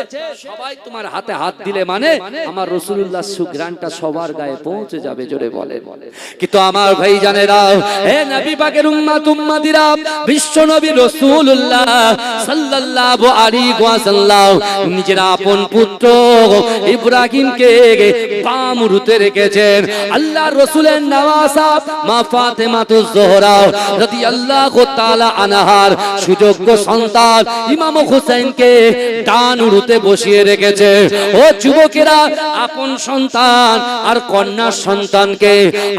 সবাই তোমার হাতে হাত দিলে মানে আমার রাসূলুল্লাহর সুঘ্রাণটা সবার গায়ে পৌঁছে যাবে। জোরে বলেন। কিন্তু আমার ভাই জানেরা, হে নবী পাকের উম্মত উম্মতিরা, বিশ্ব নবী রাসূলুল্লাহ সাল্লাল্লাহু আলাইহি ওয়াসাল্লাম নিজের আপন পুত্র ইব্রাহিমকে বামরুতে রেখেছেন। আল্লাহর রাসূলের নওয়াসা মা ফাতেমাতুজ জোহরা রাদিয়াল্লাহু তাআলা আনহার সুযোগ্য সন্তান ইমাম হুসাইনকে ডান উরুতে বসিয়ে রেখেছে। ও যুবকেরা, আপন সন্তান আর কন্যা সন্তানকে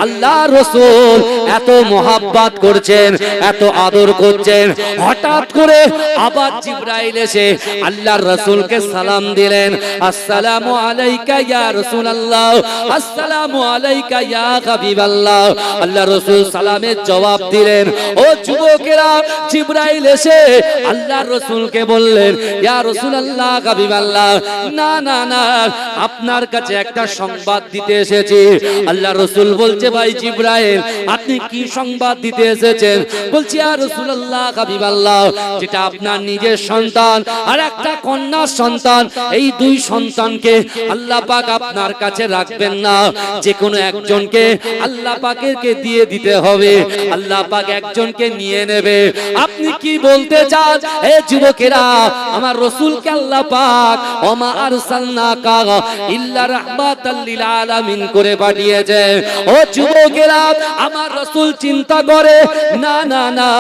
আল্লাহ রাসূল এত মোহাব্বত করছেন, এত আদর করছেন। হঠাৎ করে আবার জিবরাইল এসে আল্লাহর রাসূলকে সালাম দিলেন, আসসালামু আলাইকা ইয়া রাসূলুল্লাহ, আসসালামু আলাইকা ইয়া হাবিবাল্লাহ। আল্লাহ রাসূল সালামের জবাব দিলেন। ও যুবকেরা, জিবরাইল এসে আল্লাহর রাসূলকে বললেন, ইয়া রাসূলুল্লাহ, হাবিবাল্লাহ, না না না, আপনার কাছে একটা সংবাদ দিতে এসেছি। আল্লাহর রাসূল বলছে, ভাই জিবরাইল, আপনি কি সংবাদ দিতে এসেছেন? বলছি, ইয়া রাসূলুল্লাহ, হাবিবাল্লাহ, যেটা আপনার নিজের সন্তান আর একটা কন্যা সন্তান, এই দুই সন্তানকে আল্লাহ পাক আপনার কাছে রাখবেন না, যে কোনো একজনকে আল্লাহ পাকেরকে দিয়ে দিতে হবে। আল্লাহ পাক একজনকে নিয়ে নেবে। আপনি কি বলতে চান? এ যুবকেরা, আমার রাসূলকে আল্লাহ পাক ওমা আরসালনাকা ইল্লা রাহমাতাল লিল আলামিন করে পাঠিয়েছে। ও যুবকেরা, আমার রাসূল চিন্তা করে, না না না,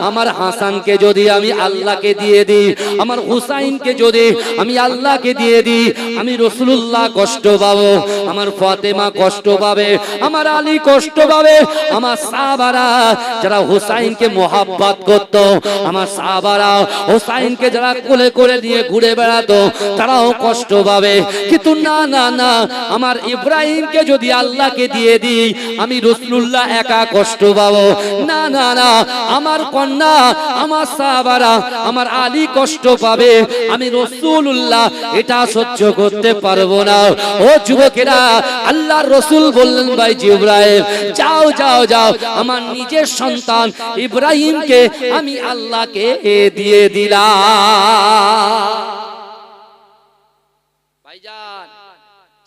আমার হাসানকে যদি আমি আল্লাহকে দিয়ে দিই, আমার হুসাইনকে যদি আমি আল্লাহকে দিয়ে দিই, আমি রাসূলুল্লাহ কষ্ট পাবো, আমার ফাতেমা কষ্ট পাবে, আমার আলী কষ্ট পাবে, আমার সাহাবারা যারা হুসাইনকে মোহাব্বত করত, আমার সাহাবারা হুসাইনকে যারা কোলে করে নিয়ে ঘুরে বেড়াতো, তারাও কষ্ট পাবে। কিন্তু না না না, আমার ইব্রাহিমকে যদি আল্লাহকে দিয়ে দিই, আমি রাসূলুল্লাহ একা কষ্ট পাবো। না না না, আমার কন্যা, আমার সাহাবারা, আমার আলী কষ্ট পাবে, আমি রাসূলুল্লাহ এটা সহ্য করতে পারবো না। ও যুবকেরা, আল্লাহর রাসূল বললেন, ভাই জিবরাইল, যাও যাও যাও, আমার নিজের সন্তান ইব্রাহিমকে আমি আল্লাহকে দিয়ে দিলাম। ভাইজান,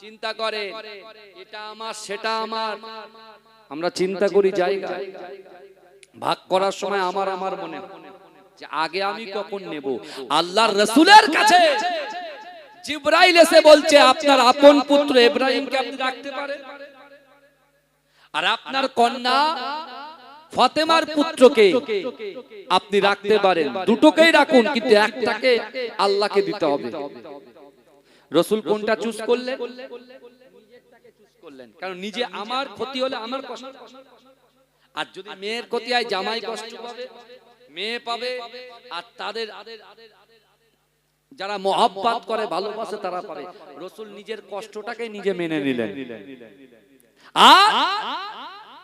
চিন্তা করে, এটা আমার সেটা আমার, আমরা চিন্তা করি জায়গা ভাগ করার সময় আমার আমার মনে যে আগে আমি কখন নেব। আল্লাহর রাসূলের কাছে জিবরাইল এসে বলছে, আপনার আপন পুত্র ইব্রাহিমকে আপনি রাখতে পারেন, আর আপনার কন্যা ফাতেমার পুত্রকে আপনি রাখতে পারেন। দুটোকেই রাখুন, কিন্তু একটাকে আল্লাহকে দিতে হবে। রাসূল কোনটা চুজ করলেন? নিজেরটাকে চুজ করলেন। কারণ নিজে আমার ক্ষতি হলে আমার কষ্ট, আর যদি মেয়ের ক্ষতি হয় জামাই কষ্ট পাবে, মেয়ে পাবে, আর তাদের যারা মহব্বত করে, ভালোবাসে, তারা পাবে। রাসূল নিজের কষ্টটাকে নিজে মেনে নিলেন। আর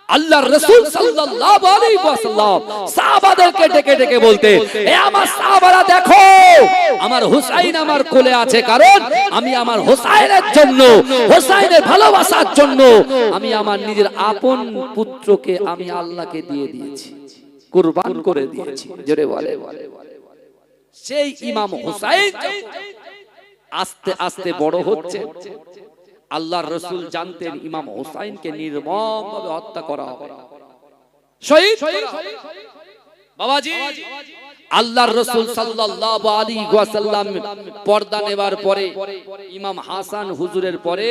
আল্লাহর রাসূল সাল্লাল্লাহু আলাইহি ওয়াসাল্লাম সাহাবাদেরকে ডেকে ডেকে বলতে, এ আমার সাহাবারা, দেখো আমার হুসাইন আমার কোলে আছে, কারণ আমি আমার হুসাইনের জন্য, হুসাইনের ভালোবাসার জন্য আমি আমার নিজের আপন পুত্রকে আমি আল্লাহকে দিয়ে দিয়েছি, কুরবান করে দিয়েছি। জোরে বলে। সেই ইমাম হুসাইন আস্তে আস্তে বড় হচ্ছে। আল্লাহর রাসূল জানতেন ইমাম হুসাইনকে নির্মমভাবে হত্যা করা হবে, শহীদ বাবাজি। আল্লাহর রাসূল সাল্লাল্লাহু আলাইহি ওয়াসাল্লাম পর্দা নেবার পরে ইমাম হাসান হুজুরের পরে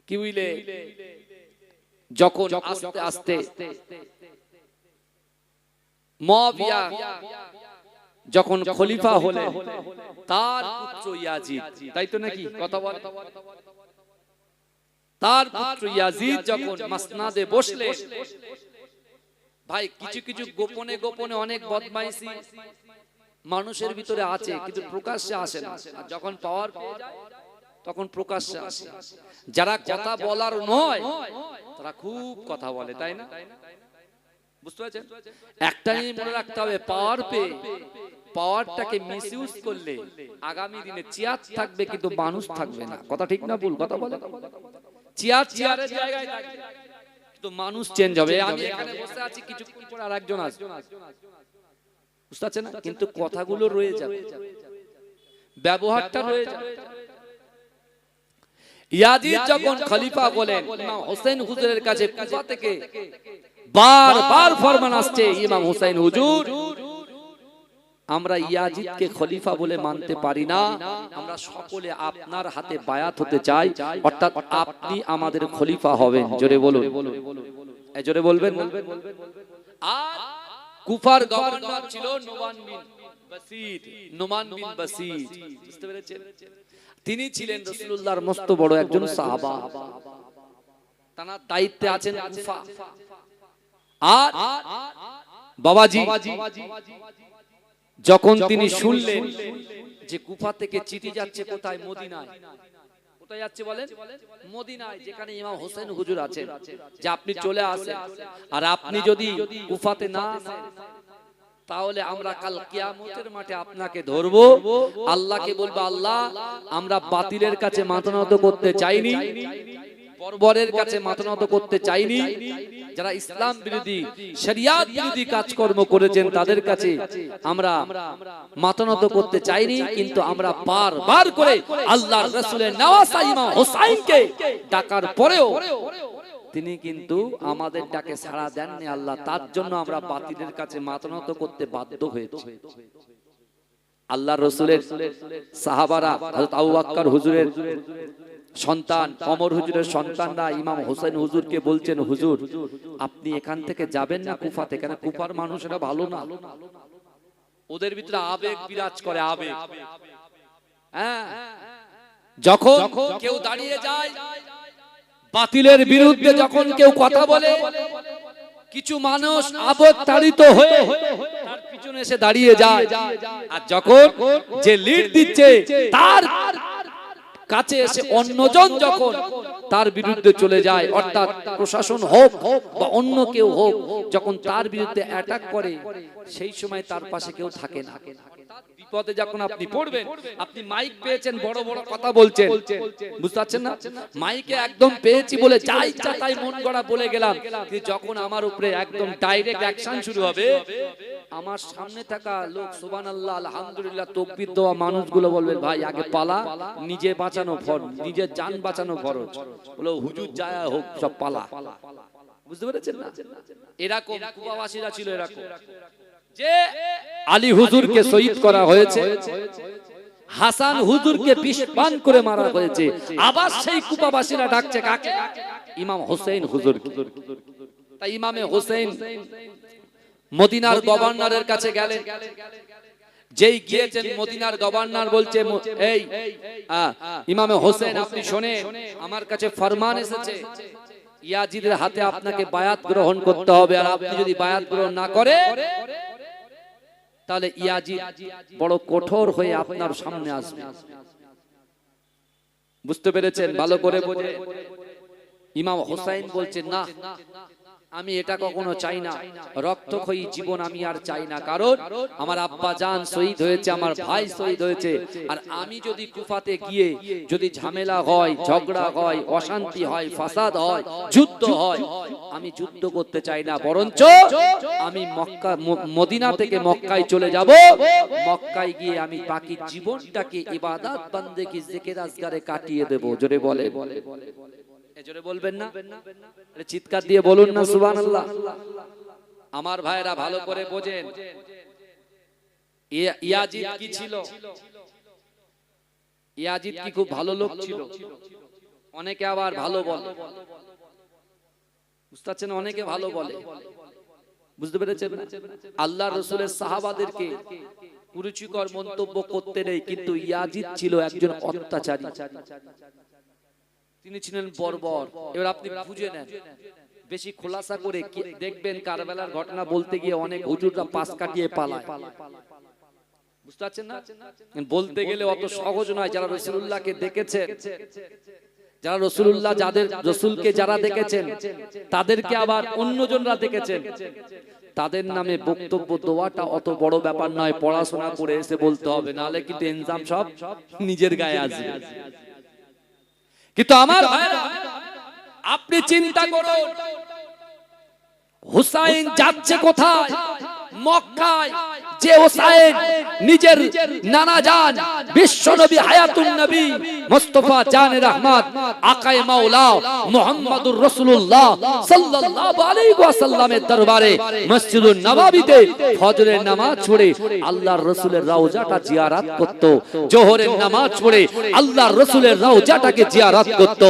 কি হইলে, যখন আস্তে আস্তে মুয়াবিয়া যখন খলিফা হলেন, তার পুত্র ইয়াজিদ, তাই তো নাকি কথা বলে, তার পুত্র ইয়াজিদ যখন মাসনাদে বসলেন, ভাই কিছু কিছু গোপনে গোপনে অনেক বদমাইশি মানুষের ভিতরে আছে, কিন্তু প্রকাশ্যে আসে না। আর যখন পাওয়ার পেয়ে যায় তখন প্রকাশ্যে আসে। যারা কথা বলার নয় তারা খুব কথা বলে, তাই না? বুঝতে পারছেন? একটাই মনে রাখতে হবে, পাওয়ার পেয়ে পাওয়ারটাকে মিসইউজ করলে আগামী দিনে চেয়ার থাকবে কিন্তু মানুষ থাকবে না। কথা ঠিক না ভুল? কথা বলে, চেয়ারের জায়গায় থাকবে কিন্তু মানুষ চেঞ্জ হবে। আমি এখানে বসে আছি, কিছুক্ষণ পর আরেকজন আসবে, বুঝতে পারছেন না? কিন্তু কথাগুলো রয়ে যাবে, ব্যবহারটা রয়ে যাবে। ইয়াজিদ যখন খলিফা বলেন, ইমাম হোসেন হুজুরের কাছে কুফা থেকে বারবার ফরমান আসছে, ইমাম হোসেন হুজুর, আমরা ইয়াজিদকে খলিফা বলে মানতে পারি না, আমরা সকলে আপনার হাতে বায়াত হতে চাই, অর্থাৎ আপনি আমাদের খলিফা হবেন। জোরে বলুন, জোরে বলবেন। আর কুফার গভর্নর ছিল নোমান বিন বাসির, নোমান বিন বাসির, বুঝতে পেরেছেন? তিনি ছিলেন রাসূলুল্লাহর মস্ত বড় একজন সাহাবা। তার দায়িত্বে আছেন কুফা। আর বাবাজি যখন তিনি শুনলেন যে কুফা থেকে চিঠি যাচ্ছে কোথায়? মদিনায়। কোথায় যাচ্ছে বলেন? মদিনায়, যেখানে ইমাম হোসেন হুজুর আছেন, যে আপনি চলে আসেন। আর আপনি যদি কুফাতে না আসেন তাহলে আমরা কাল কিয়ামতের মাঠে আপনাকে ধরবো, আল্লাহকে বলবো, আল্লাহ আমরা বাতিলের কাছে মাথা নত করতে চাইনি, বর্বরের কাছে মাথা নত করতে চাইনি, যারা ইসলাম বিরোধী শরিয়াত বিরোধী কাজকর্ম করেছেন তাদের কাছে আমরা মাথা নত করতে চাইনি, কিন্তু আমরা বারবার করে আল্লাহর রাসূলের নওয়াসা ইমাম হোসেনকে ডাকার পরেও তিনি কিন্তু আমাদের ডাকে সাড়া দেননি আল্লাহ, তার জন্য আমরা বাতিলের কাছে মাথা নত করতে বাধ্য হয়েছি। আল্লাহর রাসূলের সাহাবারা, হযরত আবু বকর হুজুরের সন্তান, ওমর হুজুরের সন্তানরা ইমাম হোসেন হুজুরকে বলছেন, হুজুর আপনি এখান থেকে যাবেন না কুফাতে, কেন কুফার মানুষেরা ভালো না, ওদের ভিতরে আবেগ বিরাজ করে, আবেগ। হ্যাঁ, যখন কেউ দাঁড়িয়ে যায় বাতিলের বিরুদ্ধে, যখন কেউ কথা বলে, কিছু মানুষ আবেগ তাড়িত হয়ে তার পিছনে এসে দাঁড়িয়ে যায়। আর যখন যে লিড দিচ্ছে তার কাছে এসে অন্যজন যখন তার বিরুদ্ধে চলে যায়, অর্থাৎ প্রশাসন হোক বা অন্য কেউ হোক, যখন তার বিরুদ্ধে অ্যাটাক করে, সেই সময় তার পাশে কেউ থাকে না। বিপদে যখন আপনি পড়বেন, আপনি মাইক পেয়েছেন, বড় বড় কথা বলছেন, বুঝতে পারছেন না? মাইকে একদম পেয়েছি বলে যা ইচ্ছা তাই মন গড়া বলে গেলাম, কিন্তু যখন আমার উপরে একদম ডাইরেক্ট অ্যাকশন শুরু হবে, আমার সামনে থাকা লোক সুবহানাল্লাহ আলহামদুলিল্লাহ তাকবীর দেওয়া মানুষগুলো বলবে, ভাই আগে পালা, নিজে বাঁচানো ফরজ, নিজের জান বাঁচানো ফরজ, বলো হুজুর যায় হোক সব পালা। বুঝতে পেরেছেন না? এরকম কুফাবাসীরা ছিল, এরকম যে আলী হুজুরকে শহীদ করা হয়েছে, হাসান হুজুরকে বিষ পান করে মারা হয়েছে, আবার সেই কুফাবাসীরা ডাকছে কাকে? ইমাম হোসেন হুজুরকে। তাই ইমামে হোসেন মদিনার গভর্নরের কাছে গেলেন। যেই গিয়েছেন মদিনার গভর্নর বলছে, এই ইমামে হোসেন আপনি শোনেন, আমার কাছে ফরমান এসেছে, ইয়াজিদের হাতে আপনাকে বায়াত গ্রহণ করতে হবে, আর আপনি যদি বায়াত গ্রহণ না করে তাহলে ইয়াজিদ বড় কঠোর হয়ে আপনার সামনে আসবে। বুঝতে পেরেছেন? ভালো করে বোঝে। ইমাম হোসেন বলছেন, না আমি এটা কখনো চাই না, রক্তক্ষয়ী জীবন আমি আর চাই না, কারণ আমার আব্বা জান শহীদ হয়েছে, আমার ভাই শহীদ হয়েছে, আর আমি যদি কুফাতে গিয়ে যদি ঝামেলা হয়, ঝগড়া হয়, অশান্তি হয়, ফাসাদ হয়, যুদ্ধ হয়, আমি যুদ্ধ করতে চাই না, বরঞ্চ আমি মক্কা মদিনা থেকে মক্কায় চলে যাব, মক্কায় গিয়ে আমি বাকি জীবনটাকে ইবাদত বান্দেগি জিকির আজগারে কাটিয়ে দেব। জোরে বলে, জোরে বলবেন না? চিৎকার দিয়ে বলুন না সুবহানাল্লাহ। আমার ভাইরা ভালো করে বোঝেন, ইয়াজিদ কি ছিল? ইয়াজিদ কি খুব ভালো লোক ছিল? অনেকে আবার ভালো বলে, বুঝতে পারছেন? অনেকে ভালো বলে, বুঝতে পেরেছেন? আল্লাহর রাসূলের সাহাবাদেরকে কুরুচিকর মন্তব্য করতে নেই, কিন্তু ইয়াজিদ ছিল একজন অত্যাচারী, তিনি ছিলেন বর্বর। এবার আপনি বুঝে নেন, বেশি খোলাসা করে দেখবেন কারবালার ঘটনা বলতে গিয়ে অনেক হুজুররা পাশ কাটিয়ে পালায়, বুঝতে পারছেন না? বলতে গেলে অত সহজ নয়। যারা রাসূলুল্লাহকে দেখেছেন, যারা রাসূলুল্লাহ, যাদের রাসূলকে যারা দেখেছেন, তাদেরকে আবার অন্যজনরা দেখেছেন, তাদের নামে বক্তব্য দেওয়াটা অত বড় ব্যাপার নয়। পড়াশোনা করে এসে বলতে হবে, নাহলে কিন্তু ইনজাম সব নিজের গায়ে আসবে। কিন্তু আমার ভাইরা, আপনি চিন্তা করুন, হুসাইন যাচ্ছে কোথায়? মক্কায়। যে হুসাইন নিজের নানা জান বিশ্বনবী হায়াতুন নবী মুস্তাফা জানে রহমত আকায়ে মাওলা মুহাম্মদুর রাসূলুল্লাহ সাল্লাল্লাহু আলাইহি ওয়াসাল্লামের দরবারে মসজিদুন নববীতে ফজরের নামাজ পড়ে আল্লাহর রাসূলের রওজাটা জিয়ারত করত, জোহরের নামাজ পড়ে আল্লাহর রাসূলের রওজাটাকে জিয়ারত করত,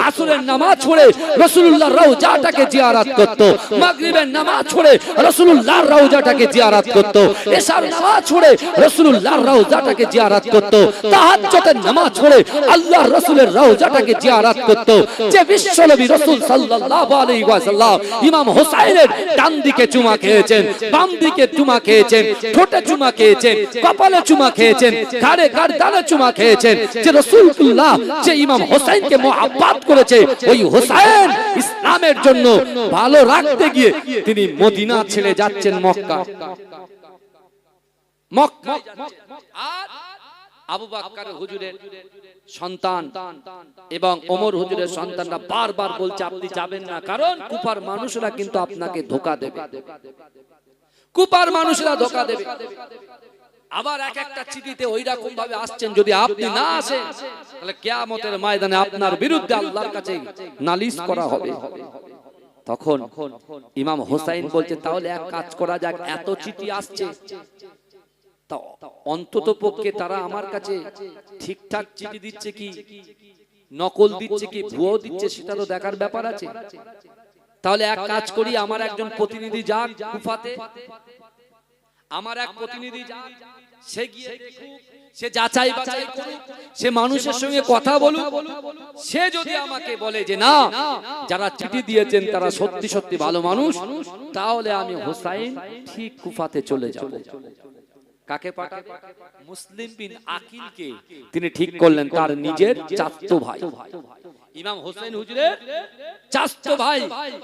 আসরের নামাজ পড়ে রাসূলুল্লাহর রওজাটাকে জিয়ারত করত, মাগরিবের নামাজ পড়ে রাসূলুল্লাহর রওজাটাকে জিয়ারত করত, এশার নামাজ ছড়ে রাসূলুল্লাহর রওজাটাকে জিয়ারত করত, তাহাজ্জুদের নামাজ ছড়ে আল্লাহর রাসূলের রওজাটাকে জিয়ারত করত। যে বিশ্বনবী রাসূল সাল্লাল্লাহু আলাইহি ওয়াসাল্লাম ইমাম হোসেনের ডান দিকে চুমা খেয়েছেন, বাম দিকে চুমা খেয়েছেন, ঠোঁটে চুমা খেয়েছেন, কপালে চুমা খেয়েছেন, ঘাড়ে গর্দানে চুমা খেয়েছেন, যে রাসূলুল্লাহ যে ইমাম হোসেনকে মহব্বত করেছে, ওই হোসেন ইসলামের জন্য ভালো রাখতে গিয়ে তিনি মদিনা ছেড়ে যাচ্ছেন মক্কা। মক্কা আর আবু বকর হুজুরের সন্তান এবং ওমর হুজুরের সন্তানরা বারবার বলছে আপনি যাবেন না, কারণ কুফার মানুষরা কিন্তু আপনাকে ধোঁকা দেবে, কুফার মানুষরা ধোঁকা দেবে। আবার এক একটা চিঠিতে ওই রকম ভাবে আসছেন, যদি আপনি না আসেন তাহলে কিয়ামতের ময়দানে আপনার বিরুদ্ধে আল্লাহর কাছে নালিশ করা হবে। তখন ইমাম হোসেন বলছে তাহলে এক কাজ করা যাক, এত চিঠি আসছে তা অন্তত পক্ষে তারা আমার কাছে ঠিকঠাক চিঠি দিচ্ছে কি, নকল দিচ্ছে কি, ভুয়ো দিচ্ছে, সেটা তো দেখার ব্যাপার আছে। তাহলে এক কাজ করি, আমার একজন প্রতিনিধি যাক কুফাতে, আমার এক প্রতিনিধি যাক, সে গিয়ে দেখুক, সে যাচাই বাছাই করুক, সে মানুষের সঙ্গে কথা বলুক, সে যদি আমাকে বলে যে না যারা চিঠি দিয়েছেন তারা সত্যি সত্যি ভালো মানুষ, তাহলে আমি হোসাইন ঠিক কুফাতে চলে যাব। কাকে পাঠাবে? মুসলিম বিন আকিলকে তিনি ঠিক করলেন, তার নিজের চাচাতো ভাই ইমাম হোসেন হুজুরের চাচাতো ভাই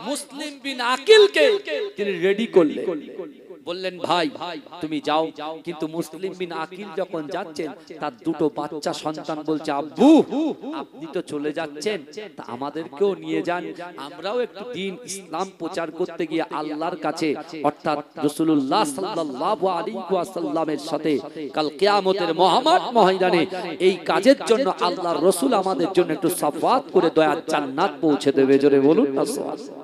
মুসলিম বিন আকিলকে তিনি রেডি করলেন। বললেন ভাই তুমি যাও, কিন্তু মুসলিম বিন আকিল যখন যাচ্ছেন তার দুটো বাচ্চা সন্তান বলছে আব্বু আপনি তো চলে যাচ্ছেন, তা আমাদেরকেও নিয়ে যান, আমরাও একটু দিন ইসলাম প্রচার করতে গিয়ে আল্লাহর কাছে অর্থাৎ রাসূলুল্লাহ সাল্লাল্লাহু আলাইহি ওয়াসাল্লামের সাথে কাল কিয়ামতের মহামাট ময়দানে এই কাজের জন্য আল্লাহর রাসূল আমাদের জন্য একটু শাফাত করে দয়ার জান্নাত পৌঁছে দেবে। জোরে বলুন না সুবহানাল্লাহ।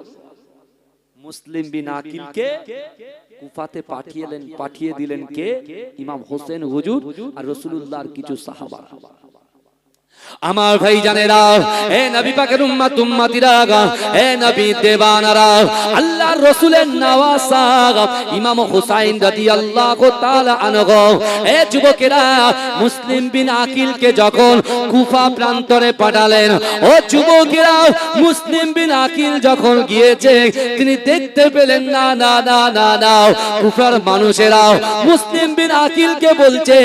মুসলিম বিন আকিলকে কুফাতে পাঠিয়ে দিলেন কে? ইমাম হোসেন হুজুর আর রাসূলুল্লাহর কিছু সাহাবা। আমার ভাই জানেরা, এ নবী পাকের উম্মত উম্মতিরা, এ নবী দেওয়ানারা, আল্লাহর রাসূলের নওয়াসা ইমাম হুসাইন রাদিয়াল্লাহু তাআলা আনহু, এ যুবকেরা মুসলিম বিন আকিলকে যখন কুফা প্রান্তরে পাঠালেন, ও যুবকেরা মুসলিম বিন আকিল যখন গিয়েছে তিনি দেখতে পেলেন না না না না না কুফার মানুষেরা মুসলিম বিন আকিলকে বলছে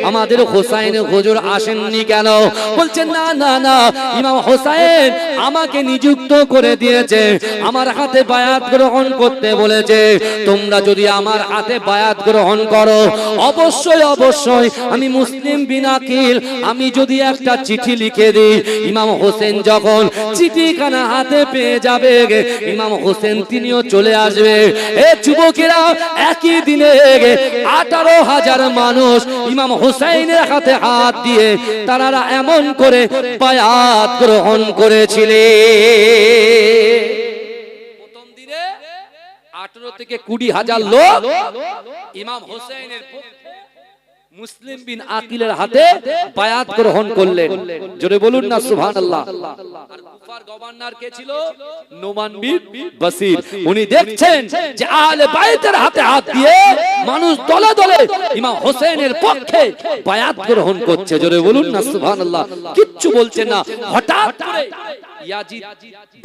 আমাদের হোসাইন হুজুর আসেননি কেন? বলছেন না না না ইমাম হোসেন আমাকে নিযুক্ত করে দিয়েছে, আমার হাতে বায়াত গ্রহণ করতে বলেছে, তোমরা যদি আমার হাতে বায়াত গ্রহণ করো অবশ্যই অবশ্যই আমি মুসলিম বিন আকিল আমি যদি একটা চিঠি লিখে দিই, ইমাম হোসেন যখন চিঠিখানা হাতে পেয়ে যাবে ইমাম হোসেন তিনিও চলে আসবে। এ যুবকেরা একই দিনে 18,000 মানুষ ইমাম হোসেনের হাতে হাত দিয়ে তারা এমন করে বায়াত গ্রহণ করেছিলেন। প্রথম দিনে 18 থেকে 20,000 লোক ইমাম হোসেনের মুসলিম বিন আকিলের হাতে বায়াত গ্রহণ করলেন। জোরে বলুন না সুবহানাল্লাহ। আর কুফার গভর্নর কে ছিল? নোমান বিন বশির। উনি দেখছেন যে আহলে বাইতের হাতে হাত দিয়ে মানুষ দলে দলে ইমাম হোসেনের পক্ষে বায়াত গ্রহণ করছে। জোরে বলুন না সুবহানাল্লাহ। কিচ্ছু বলছেন না। হঠাৎ করে ইয়াজিদ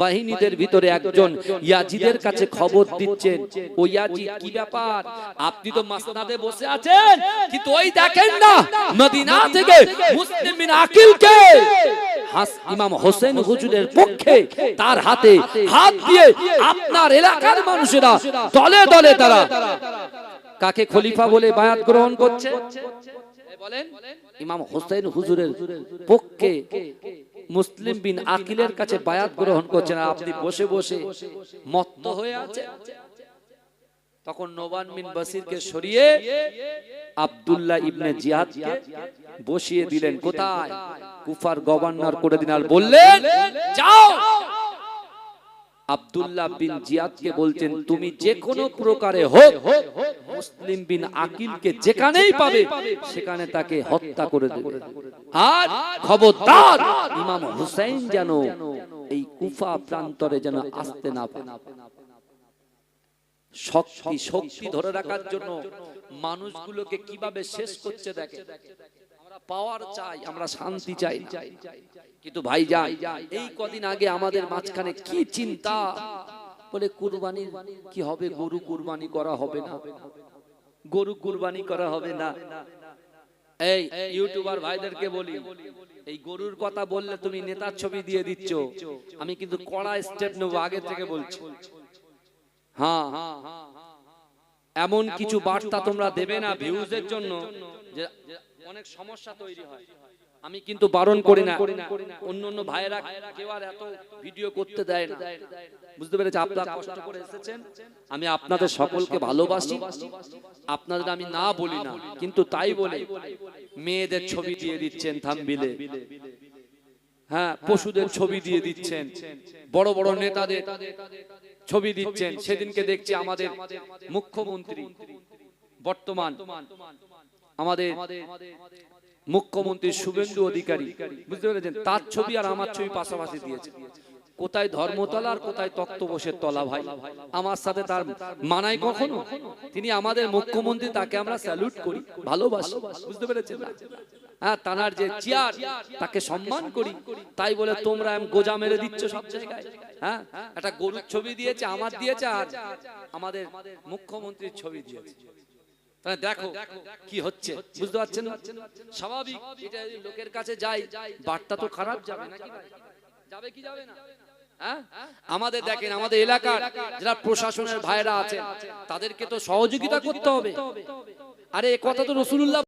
বাহিনীদের ভিতরে একজন ইয়াজিদের কাছে খবর দিচ্ছেন, ও ইয়াজিদ কি ব্যাপার, আপনি তো মাসনাদে বসে আছেন কিন্তু ওই দেখেন না মদিনা থেকে মুসলিম বিন আকিলকে ইমাম হোসেন হুজুরের পক্ষে তার হাতে হাত দিয়ে আপনার এলাকার মানুষেরা দলে দলে তারা কাকে খলিফা বলে বায়াত গ্রহণ করছে? বলেন ইমাম হোসেন হুজুরের পক্ষে মুসলিম বিন আকিলের কাছে বায়াত গ্রহণ করছেন, আপনি বসে বসে মত্ত হয়ে আছেন। তখন নোমান বিন বশিরকে সরিয়ে আব্দুল্লাহ ইবনে জিয়াদকে বসিয়ে দিলেন। কোথায়? কুফার গভর্নর করে দিন। আর বললেন যাও। আব্দুল্লাহ বিন জিয়াদকে বলছেন তুমি যে কোনো প্রকারে হোক মুসলিম বিন আকিলকে যেখানেই পাবে সেখানে তাকে হত্যা করে দেবে, আর খবরদার ইমাম হুসাইন যেন এই কুফা প্রান্তরে যেন আসতে না পারে। শক্তি শক্তি ধরে রাখার জন্য মানুষগুলোকে কিভাবে শেষ করছে দেখে। আমরা পাওয়ার চাই, আমরা শান্তি চাই না। কিন্তু ভাইজান এই কদিন আগে আমাদের মাঝখানে কি চিন্তা, বলে কুরবানি কি হবে, গরু কুরবানি করা হবে না, গরু কুরবানি করা হবে না। এই ইউটিউবার ভাইদেরকে বলি, এই গরুর কথা বললে তুমি নেতার ছবি দিয়ে দিচ্ছ। আমি কিন্তু কড়া স্টেপ নেবো, আগে থেকে বলছি। হ্যাঁ, এমন কিছু বার্তা তোমরা দেবে না ভিউজের জন্য যে অনেক সমস্যা তৈরি হয়। আমি কিন্তু বারণ করি না, অন্য অন্য ভাইরা কেউ আর এত ভিডিও করতে দেয় না। বুঝতে পেরেছি, আপনারা কষ্ট করে এসেছেন, আমি আপনাদের সকলকে ভালোবাসি, আপনাদের আমি না বলি না, কিন্তু তাই বলে মেয়েদের ছবি দিয়ে দিচ্ছেন থাম্বনেইলে, হ্যাঁ পশুদের ছবি দিয়ে দিচ্ছেন, বড় বড় নেতাদের ছবি দিচ্ছেন। সেদিনকে দেখছি আমাদের মুখ্যমন্ত্রী, বর্তমান আমাদের মুখ্যমন্ত্রী শুভেন্দু অধিকারী, বুঝতে পেরেছেন, তার ছবি আর আমার ছবি পাশাপাশি দিয়েছে। কোথায় ধর্মতলা আর কোথায় তক্তপোষের তলা ভাই, আমার সাথে তার মানায় কখনো? তিনি আমাদের মুখ্যমন্ত্রী, তাকে আমরা স্যালুট করি, ভালোবাসি, বুঝতে পেরেছেন না? হ্যাঁ, তানার যে চেয়ার তাকে সম্মান করি, তাই বলে তোমরা গোজা মেরে দিচ্ছ সব জায়গায়। হ্যাঁ, একটা গরুর ছবি দিয়েছে, আমার দিয়েছে, আর আমাদের মুখ্যমন্ত্রীর ছবি দিয়েছে। তাহলে দেখো কি হচ্ছে, বুঝতে পারছেন না? স্বাভাবিক, এটা লোকের কাছে যাই, বার্তা তো খারাপ যাবে নাকি? যাবে কি যাবে না? আমাদের দেখেন, আমাদের এলাকার যারা প্রশাসনের ভাইরা আছেন তাদেরকে তো সহযোগিতা করতে হবে। আরে এ কথা তো রাসূলুল্লাহ